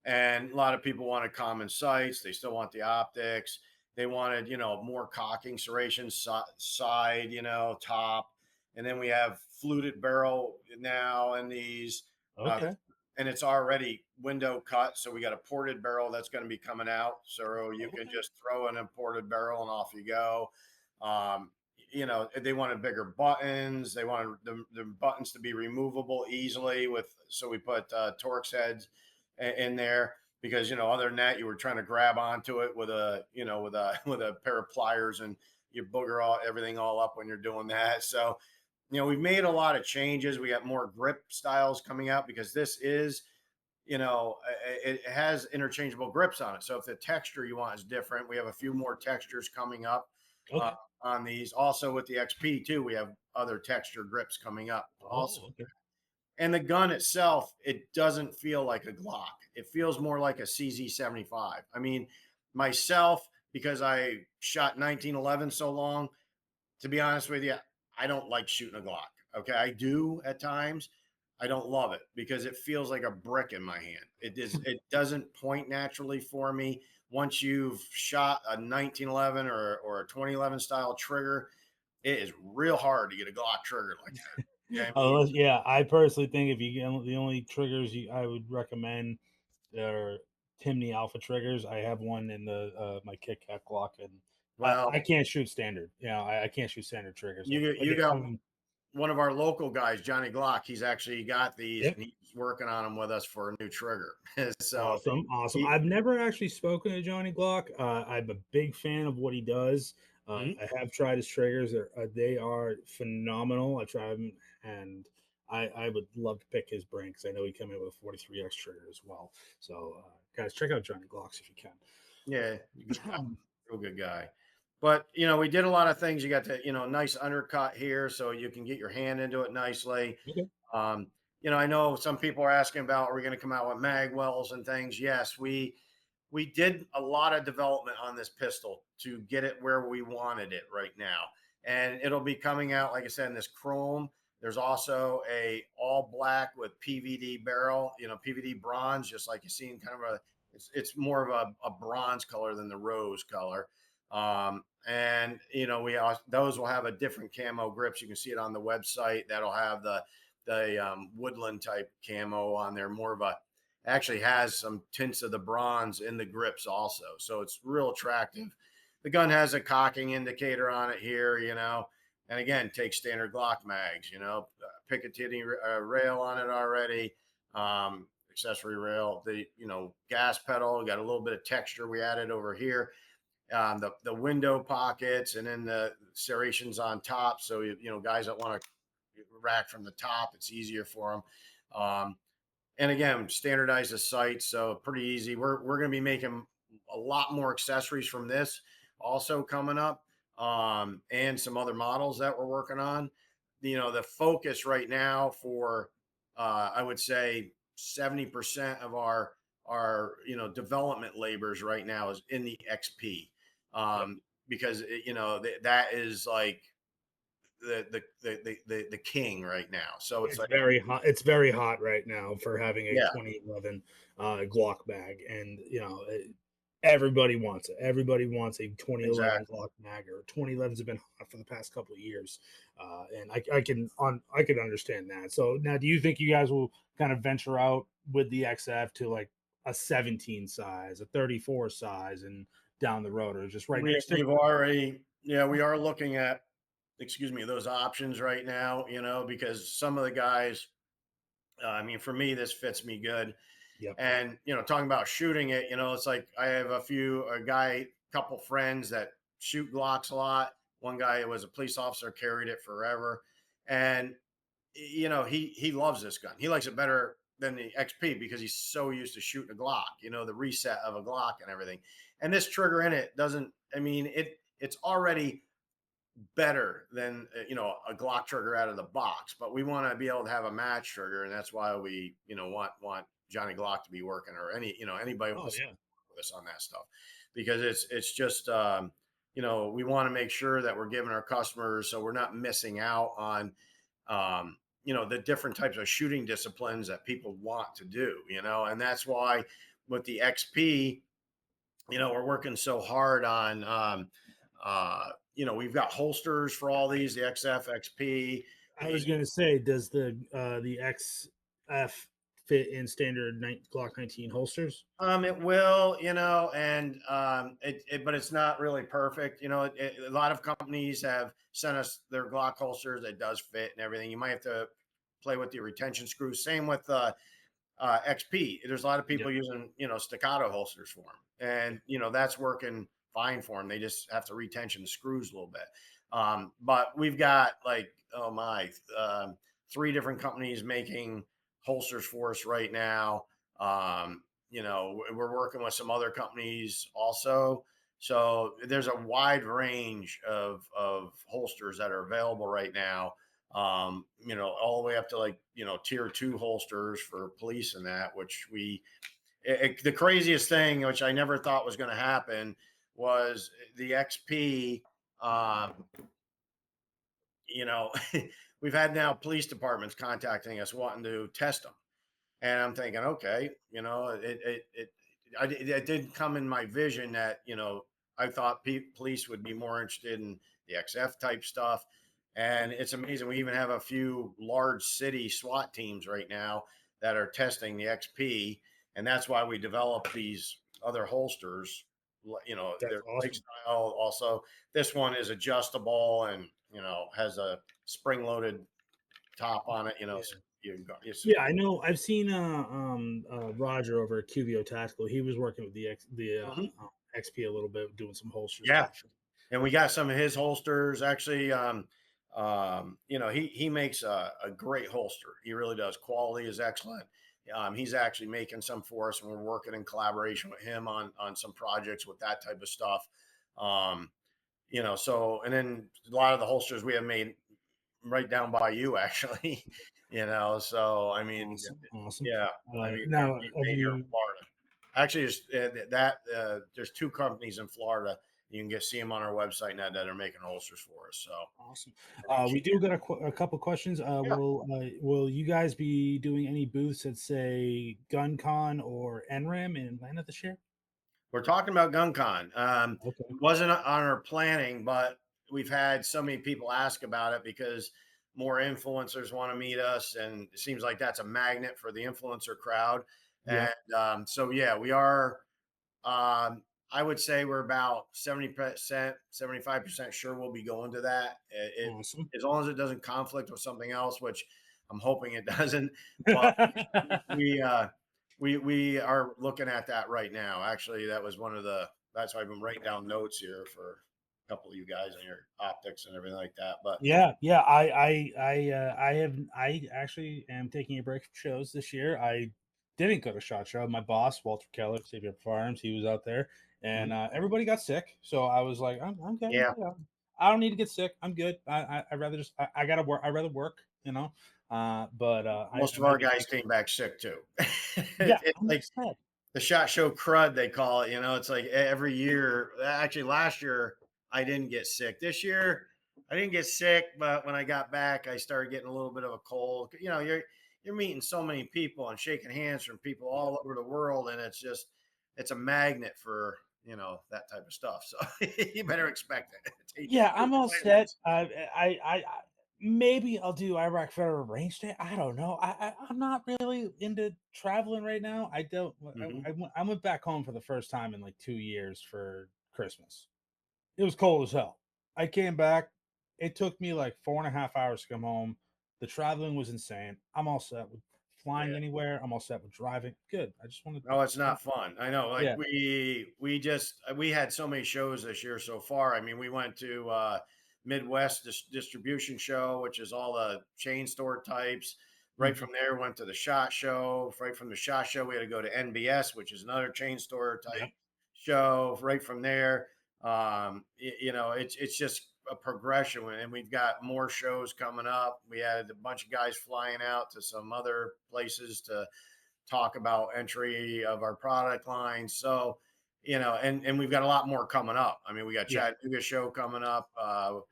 And a lot of people wanted common sights. They still want the optics. They wanted, more cocking, serration, side, top. And then we have fluted barrel now in these, uh, Okay. and it's already window cut. So we got a ported barrel that's going to be coming out. So you can Okay. just throw in a ported barrel and off you go. Um, they wanted bigger buttons. They wanted the buttons to be removable easily so we put Torx heads in there because other than that you were trying to grab onto it with a pair of pliers and you booger everything all up when you're doing that. So we've made a lot of changes. We got more grip styles coming out because this is it has interchangeable grips on it. So if the texture you want is different, we have a few more textures coming up uh, Okay. on these. Also with the XP too, we have other texture grips coming up also. Oh, okay. And the gun itself, it doesn't feel like a Glock. It feels more like a CZ75. I mean, myself, because I shot 1911 so long, to be honest with you, I don't like shooting a Glock. Okay, I do at times. I don't love it because it feels like a brick in my hand. It doesn't point naturally for me. Once you've shot a 1911 or a 2011 style trigger, it is real hard to get a Glock trigger like that. Yeah, I mean, Yeah, I personally think if you get the only triggers I would recommend are Timney Alpha triggers. I have one in the my Kit Kat Glock, and I well, can't shoot standard. I can't shoot standard triggers. I you get got some. one of our local guys, Johnny Glock. He's actually got these, Yep. and he's working on them with us for a new trigger. So Awesome, awesome. he, I've never actually spoken to Johnny Glock. I'm a big fan of what he does. mhm. I have tried his triggers; they are phenomenal. I tried them, and I would love to pick his brain because I know he came in with a 43X trigger as well. So, guys, check out Johnny Glocks if you Yeah, good guy, can. real good guy. But we did a lot of things. You got the nice undercut here, so you can get your hand into it nicely. Okay. Um, I know some people are asking about, are we going to come out with mag wells and things? Yes, we did a lot of development on this pistol to get it where we wanted it right now, and it'll be coming out, like I said, in this chrome. There's also a all black with PVD barrel, PVD bronze, just like you see in kind of it's more of a bronze color than the rose color. And we also, those will have a different camo grips. You can see it on the website. That'll have the woodland type camo on there, more of a, actually has some tints of the bronze in the grips also. So it's real attractive. The gun has a cocking indicator on it here, and again, take standard Glock mags, Picatinny rail on it already, accessory rail, the, gas pedal, got a little bit of texture we added over here. The window pockets, and then the serrations on top. So, guys that want to rack from the top, it's easier for them. And again, standardize the sights, so pretty easy. We're going to be making a lot more accessories from this also coming up, and some other models that we're working on. The focus right now for I would say 70% of our development labors right now is in the XP, Yep. because that is like the king right now. So it's It's like, very hot. It's very hot right now for having a yeah, 2011 Glock bag, and everybody wants it. Everybody wants a 2011 exactly. Glock mag, or 2011s have been hot for the past couple of years, and I can understand that. So now, do you think you guys will kind of venture out with the XF to like a 17 size, a 34 size, and down the road, or just right now We you're sticking? we've already, yeah, we are looking at, excuse me, those options right now, because some of the guys, I mean, for me, this fits me good. Yep. And, talking about shooting it, it's like I have a guy, couple friends that shoot Glocks a lot. One guy was a police officer, carried it forever. And, he loves this gun. He likes it better than the XP because he's so used to shooting a Glock, the reset of a Glock and everything. And this trigger in it doesn't, I mean, it's already better than a Glock trigger out of the box, but we want to be able to have a match trigger, and that's why we want Johnny Glock to be working, or anybody with Oh us yeah. on that stuff, because it's just we want to make sure that we're giving our customers, so we're not missing out on the different types of shooting disciplines that people want to do, and that's why with the XP, we're working so hard on, we've got holsters for all these, the XF, XP. I was going to say, does the XF fit in standard Glock 19 holsters? It will, and but it's not really perfect. A lot of companies have sent us their Glock holsters. It does fit and everything. You might have to play with the retention screws. Same with XP. There's a lot of people Yep. using, staccato holsters for them, and that's working fine for them. They just have to retension the screws a little bit. But we've got like, oh my, 3 different companies making holsters for us right now. We're working with some other companies also. So there's a wide range of holsters that are available right now, all the way up to like, tier 2 holsters for police and that, which the craziest thing, which I never thought was going to happen, was the XP, um, you know, we've had now police departments contacting us wanting to test them, and I'm thinking, okay, it didn't come in my vision that I thought police would be more interested in the XF type stuff, and it's amazing. We even have a few large city SWAT teams right now that are testing the XP, and that's why we developed these other holsters. That's Their awesome. lifestyle. Also, this one is adjustable and has a spring loaded top on it. Yeah. So you Yeah, I know. I've seen Roger over at QVO Tactical. He was working with Mhm. XP a little bit, doing some holster Yeah, stuff. and we got some of his holsters. Actually, he makes a great holster. He really does. Quality is excellent. He's actually making some for us, and we're working in collaboration with him on some projects with that type of stuff. Um, so and then a lot of the holsters we have made right down by you, actually. So I mean, Awesome, awesome. yeah, I mean, Now, have made here in you? Florida. Actually, there's two companies in Florida. You can see them on our website now that are making holsters for us. So Awesome. I think, We do got a couple questions. yeah, Will you guys be doing any booths at say GunCon or NRAM in Atlanta this year? we're talking about GunCon. Okay. It wasn't on our planning, but we've had so many people ask about it because more influencers want to meet us, and it seems like that's a magnet for the influencer crowd. Yeah. And so yeah, we are. Um, I would say we're about 70%, 75% sure we'll be going to that. Awesome. As long as it doesn't conflict with something else, which I'm hoping it doesn't. But we uh, we are looking at that right now. Actually, that was one of the. That's why I've been writing down notes here for a couple of you guys and your optics and everything like that. But Yeah, yeah. I actually am taking a break from shows this year. I didn't go to SHOT Show. My boss, Walter Keller, Savior Firearms, he was out there, and everybody got sick. So I was like, I'm good. yeah, Yeah, I don't need to get sick. I'm good. I rather just I gotta work. I rather work. But most I of our may be guys came back sick too. yeah. It's I'm like sad. the shot show crud they call it. It's like every year. Actually, last year I didn't get sick. This year I didn't get sick, but when I got back, I started getting a little bit of a cold. You're meeting so many people and shaking hands from people Yeah. all over the world, and it's a magnet for that type of stuff. So you better expect it. Yeah, Take I'm all my set. advice. I maybe I'll do Iraq Federal Range Day. I don't know. I'm not really into traveling right now. I don't. Mhm. I went back home for the first time in like 2 years for Christmas. It was cold as hell. I came back. It took me like 4.5 hours to come home. The traveling was insane. I'm all set with flying Yeah. anywhere. I'm all set with driving. Good. I just wanted. Oh, it's not fun. I know. Like Yeah. we had so many shows this year so far. I mean, we went to Midwest Distribution Show, which is all the chain store types. Right Mhm. from there, went to the Shot Show. Right from the Shot Show, we had to go to NBS, which is another chain store type Yeah. show. Right from there, it's just a progression, and we've got more shows coming up. We had a bunch of guys flying out to some other places to talk about entry of our product line. So, and we've got a lot more coming up. I mean, we got Yeah. Chattanooga show coming up,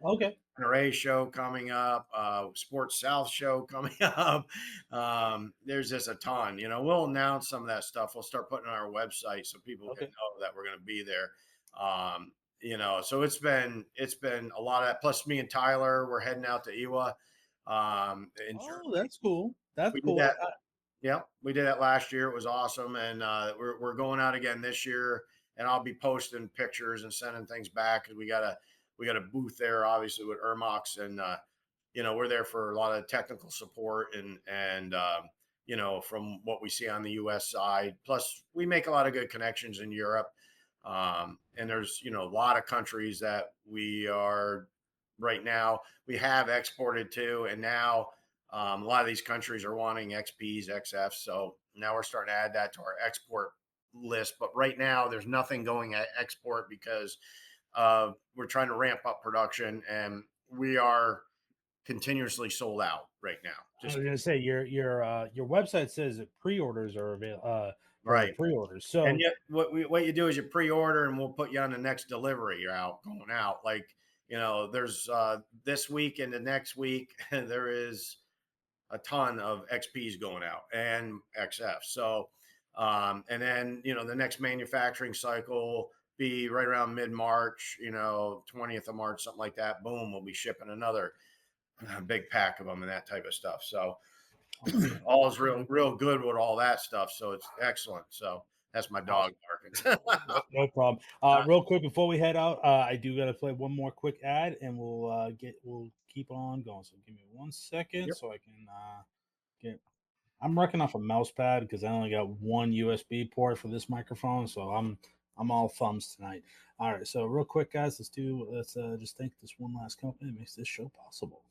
Okay. NRA show coming up, Sports South show coming up. There's just a ton. We'll announce some of that stuff. We'll start putting it on our website so people can Okay. know that we're going to be there. So it's been a lot of that. Plus, me and Tyler, we're heading out to Ewa in Oh, Germany. that's cool. That's We did cool. that. Yeah, we did that last year. It was awesome, and we're going out again this year. And I'll be posting pictures and sending things back. We got a booth there, obviously with Ermox, and we're there for a lot of technical support and from what we see on the U.S. side. Plus, we make a lot of good connections in Europe, and there's a lot of countries that we are right now we have exported to, and now a lot of these countries are wanting XPs, XFs. So now we're starting to add that to our export list. But right now, there's nothing going at export because we're trying to ramp up production, and we are continuously sold out right now. I Just was gonna say your website says that pre-orders are available for right. pre-orders. And So yet, what you do is you pre-order, and we'll put you on the next delivery. You're going out. Like there's this week and the next week, there is a ton of XPs going out and XF. So, and then, the next manufacturing cycle be right around mid-March, 20th of March, something like that. Boom, we'll be shipping another big pack of them and that type of stuff. So all is real good with all that stuff. So it's excellent. So that's my dog barking. No problem. Real quick before we head out, I do got to play one more quick ad, and we'll keep on going. So give me 1 second Yep. so I can get. I'm working off a mouse pad because I only got one USB port for this microphone, so I'm all thumbs tonight. All right, so real quick, guys, let's just thank this one last company that makes this show possible.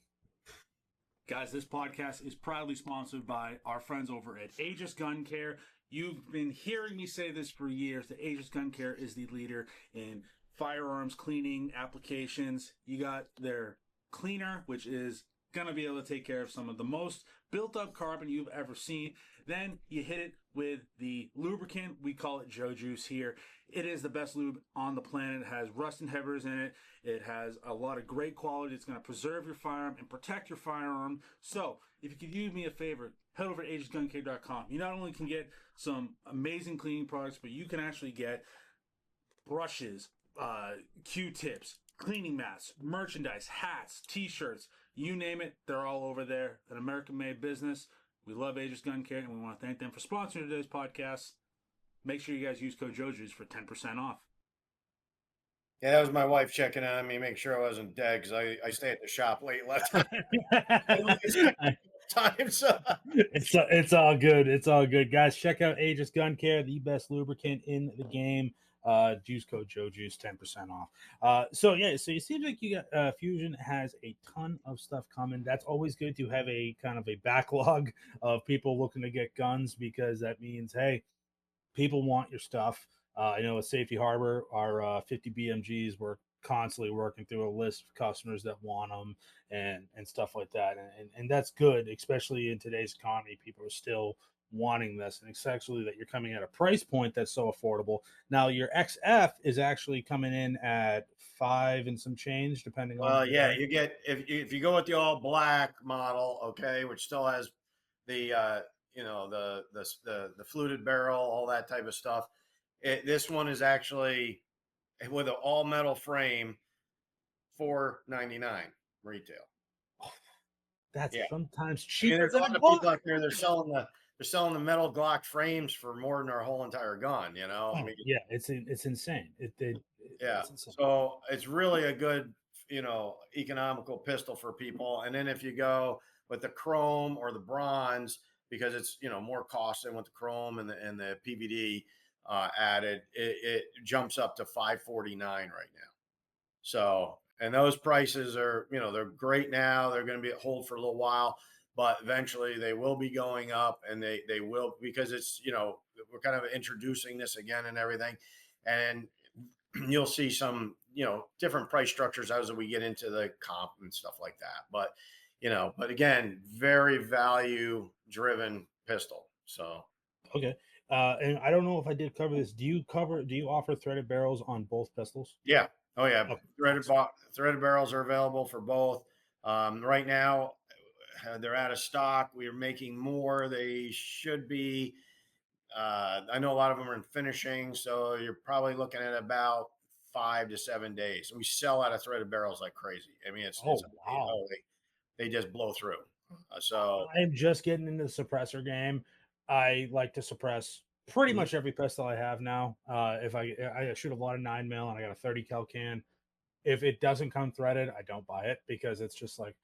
Guys, this podcast is proudly sponsored by our friends over at Aegis Gun Care. You've been hearing me say this for years, that Aegis Gun Care is the leader in firearms cleaning applications. You got their cleaner, which is going to be able to take care of some of the most built up carbon you've ever seen. Then you hit it with the lubricant. We call it Joe Juice here. It is the best lube on the planet. It has rust inhibitors in it. It has a lot of great quality. It's going to preserve your firearm and protect your firearm. So if you could do me a favor, head over to aegisguncare.com. You not only can get some amazing cleaning products, but you can actually get brushes, Q-tips, cleaning mats, merchandise, hats, t-shirts, you name it, they're all over there. An American-made business. We love Aegis Gun Care, and we want to thank them for sponsoring today's podcast. Make sure you guys use code JOJUICE for 10% off. Yeah, that was my wife checking on me, make sure I wasn't dead, because I stay at the shop late left times. It's all good. It's all good, guys. Check out Aegis Gun Care, the best lubricant in the game. Juice code JoJuice 10% off. So it seems like you got Fusion has a ton of stuff coming. That's always good to have a kind of a backlog of people looking to get guns, because that means, hey, people want your stuff. I know at Safety Harbor, our 50 BMGs, we're constantly working through a list of customers that want them and stuff like that. And that's good, especially in today's economy. People are still wanting this, and especially that you're coming at a price point that's so affordable. Now, your XF is actually coming in at 5 and some change, depending on. Well, yeah, you get if you go with the all black model, okay, which still has the the fluted barrel, all that type of stuff. This one is actually with an all metal frame, $499 retail. That's sometimes I cheaper. mean, there's a lot of people out there. They're selling the metal Glock frames for more than our whole entire gun. I mean, yeah, it's insane. Yeah. It's insane. So it's really a good, economical pistol for people. And then if you go with the chrome or the bronze, because it's, more costly with the chrome and the PVD added, it jumps up to $549 right now. So, and those prices are, they're great now. They're going to be at hold for a little while, but eventually they will be going up, and they will, because it's, we're kind of introducing this again and everything. And you'll see some, different price structures as we get into the comp and stuff like that. But, but again, very value driven pistol. So, okay. And I don't know if I did cover this. Do you offer threaded barrels on both pistols? yeah. Oh yeah. Okay. Threaded barrels are available for both. Right now, they're out of stock. We are making more. They should be. I know a lot of them are in finishing, so you're probably looking at about 5 to 7 days. And we sell out of threaded barrels like crazy. I mean, Wow. They just blow through. So I'm just getting into the suppressor game. I like to suppress pretty Mhm. much every pistol I have now. If I shoot a lot of 9mm and I got a 30 cal can. If it doesn't come threaded, I don't buy it, because it's just like,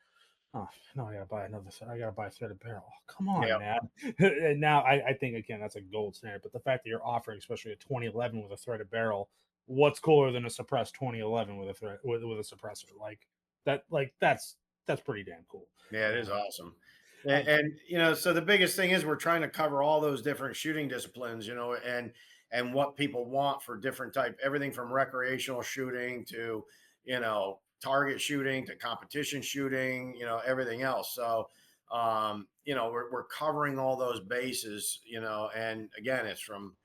oh no, I gotta buy a threaded barrel. Oh, come on, yeah, man. And now I think, again, that's a gold standard. But the fact that you're offering, especially a 2011 with a threaded barrel, what's cooler than a suppressed 2011 with a suppressor? That's pretty damn cool. yeah, it is awesome. And so the biggest thing is we're trying to cover all those different shooting disciplines, and what people want for different type, everything from recreational shooting to, target shooting to competition shooting, everything else. So, we're covering all those bases, and again, it's from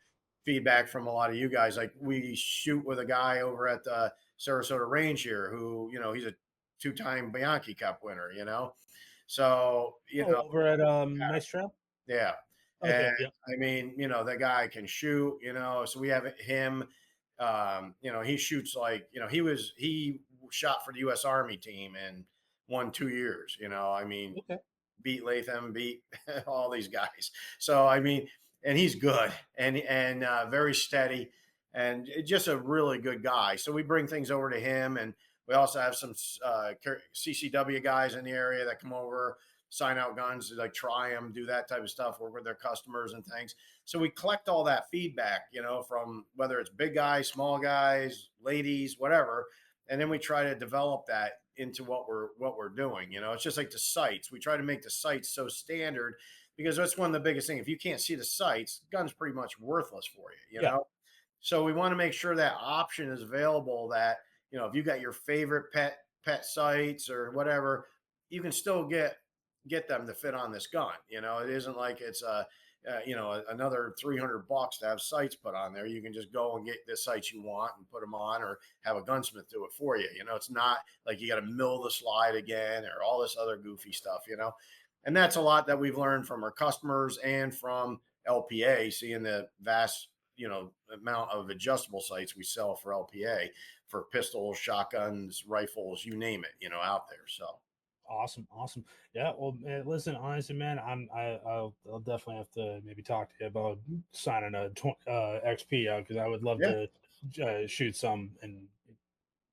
feedback from a lot of you guys. Like we shoot with a guy over at the Sarasota Range here who, he's a two-time Bianchi Cup winner, So, Oh, over at Nice Trail. yeah. And Okay, yeah. I mean, that guy can shoot, so we have him. He shoots like, he shot for the US Army team and won 2 years, I mean, Okay. beat Latham, beat all these guys. So I mean, and he's good and very steady and just a really good guy. So we bring things over to him, and we also have some CCW guys in the area that come over, sign out guns, like try them, do that type of stuff, work with their customers and things. So we collect all that feedback, from whether it's big guys, small guys, ladies, whatever, and then we try to develop that into what we're doing. It's just like the sights. We try to make the sights so standard because that's one of the biggest things. If you can't see the sights, the gun's pretty much worthless for you. Yeah. So we want to make sure that option is available. That if you got your favorite pet sights or whatever, you can still get them to fit on this gun. It isn't like it's another $300 to have sights put on there. You can just go and get the sights you want and put them on, or have a gunsmith do it for you. It's not like you got to mill the slide again or all this other goofy stuff. And that's a lot that we've learned from our customers and from LPA, seeing the vast amount of adjustable sights we sell for LPA for pistols, shotguns, rifles, you name it, out there. So Awesome, awesome. Yeah, well, listen, honestly, man, I'll definitely have to maybe talk to you about signing a XP out because I would love yeah, to shoot some and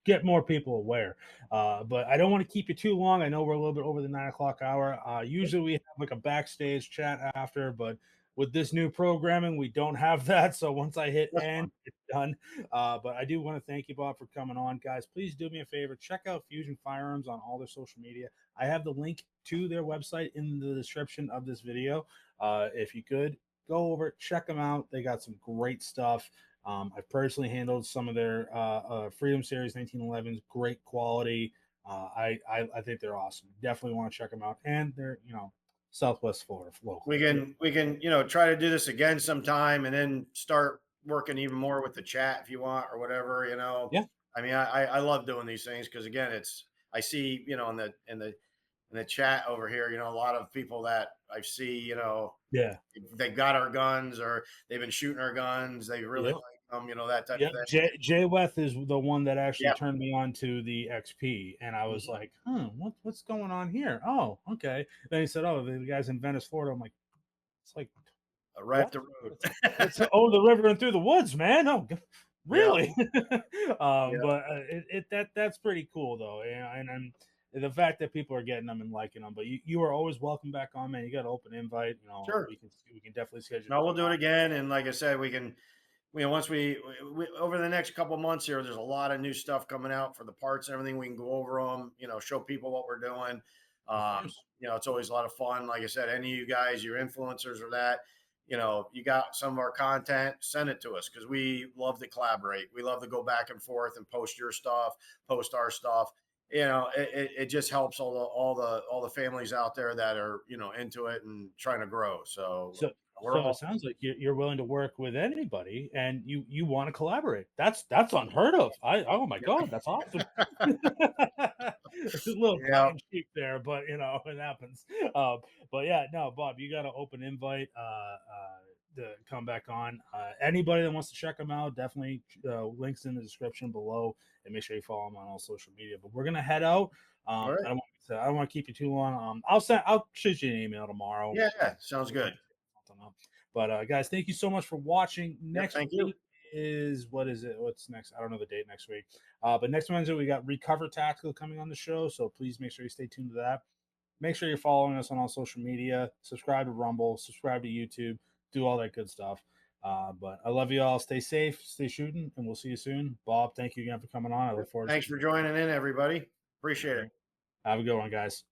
get more people aware. But I don't want to keep you too long. I know we're a little bit over the 9 o'clock hour. Usually we have like a backstage chat after, but with this new programming, we don't have that. So once I hit that's end, fun. it's done. But I do want to thank you, Bob, for coming on. Guys, please do me a favor. Check out Fusion Firearms on all their social media. I have the link to their website in the description of this video. If you could go over, check them out. They got some great stuff. I've personally handled some of their Freedom Series 1911s, great quality. I think they're awesome. Definitely want to check them out, and they're Southwest Florida local. We can try to do this again sometime, and then start working even more with the chat if you want or whatever. Yeah, I mean, I love doing these things because again, I see in the chat over here, a lot of people that I see, yeah, they've got our guns or they've been shooting our guns, they really yeah. like them, that type of Yep, thing. Jay Weth is the one that actually Yeah. turned me on to the XP, and I was Mhm. like, what's going on here? Oh, okay. Then he said, oh, the guy's in Venice, Florida. I'm like, it's like, Right up what? the road. It's over the river and through the woods, man. Oh, Yeah. really? Yeah. But that's pretty cool though, and the fact that people are getting them and liking them. But you are always welcome back on, man. You got an open invite. Sure. We can definitely schedule No, to we'll come do it on. again. And like I said, we can, once we over the next couple months here, there's a lot of new stuff coming out for the parts and everything. We can go over them, show people what we're doing. Of course. It's always a lot of fun. Like I said, any of you guys, your influencers or that, you got some of our content, send it to us because we love to collaborate. We love to go back and forth and post your stuff, post our stuff. It just helps all the families out there that are, into it and trying to grow. So So we're so it all sounds like you're willing to work with anybody, and you want to collaborate. That's unheard of. Oh my god, that's awesome. It's a little tongue yeah, in cheek there, but it happens. But yeah, no, Bob, you got an open invite to come back on. Anybody that wants to check them out, definitely links in the description below, and make sure you follow them on all social media. But we're gonna head out. all right. I don't want to keep you too long. I'll shoot you an email tomorrow. Yeah, sounds good. Something up. But guys, thank you so much for watching. Yep, Next thank you. week is what is it? What's next? I don't know the date next week. But next Wednesday we got Recover Tactical coming on the show, so please make sure you stay tuned to that. Make sure you're following us on all social media. Subscribe to Rumble. Subscribe to YouTube. Do all that good stuff. But I love you all. Stay safe. Stay shooting, and we'll see you soon. Bob, thank you again for coming on. I look forward to Thanks seeing for joining in, everybody. Appreciate you. it. Have a good one, guys.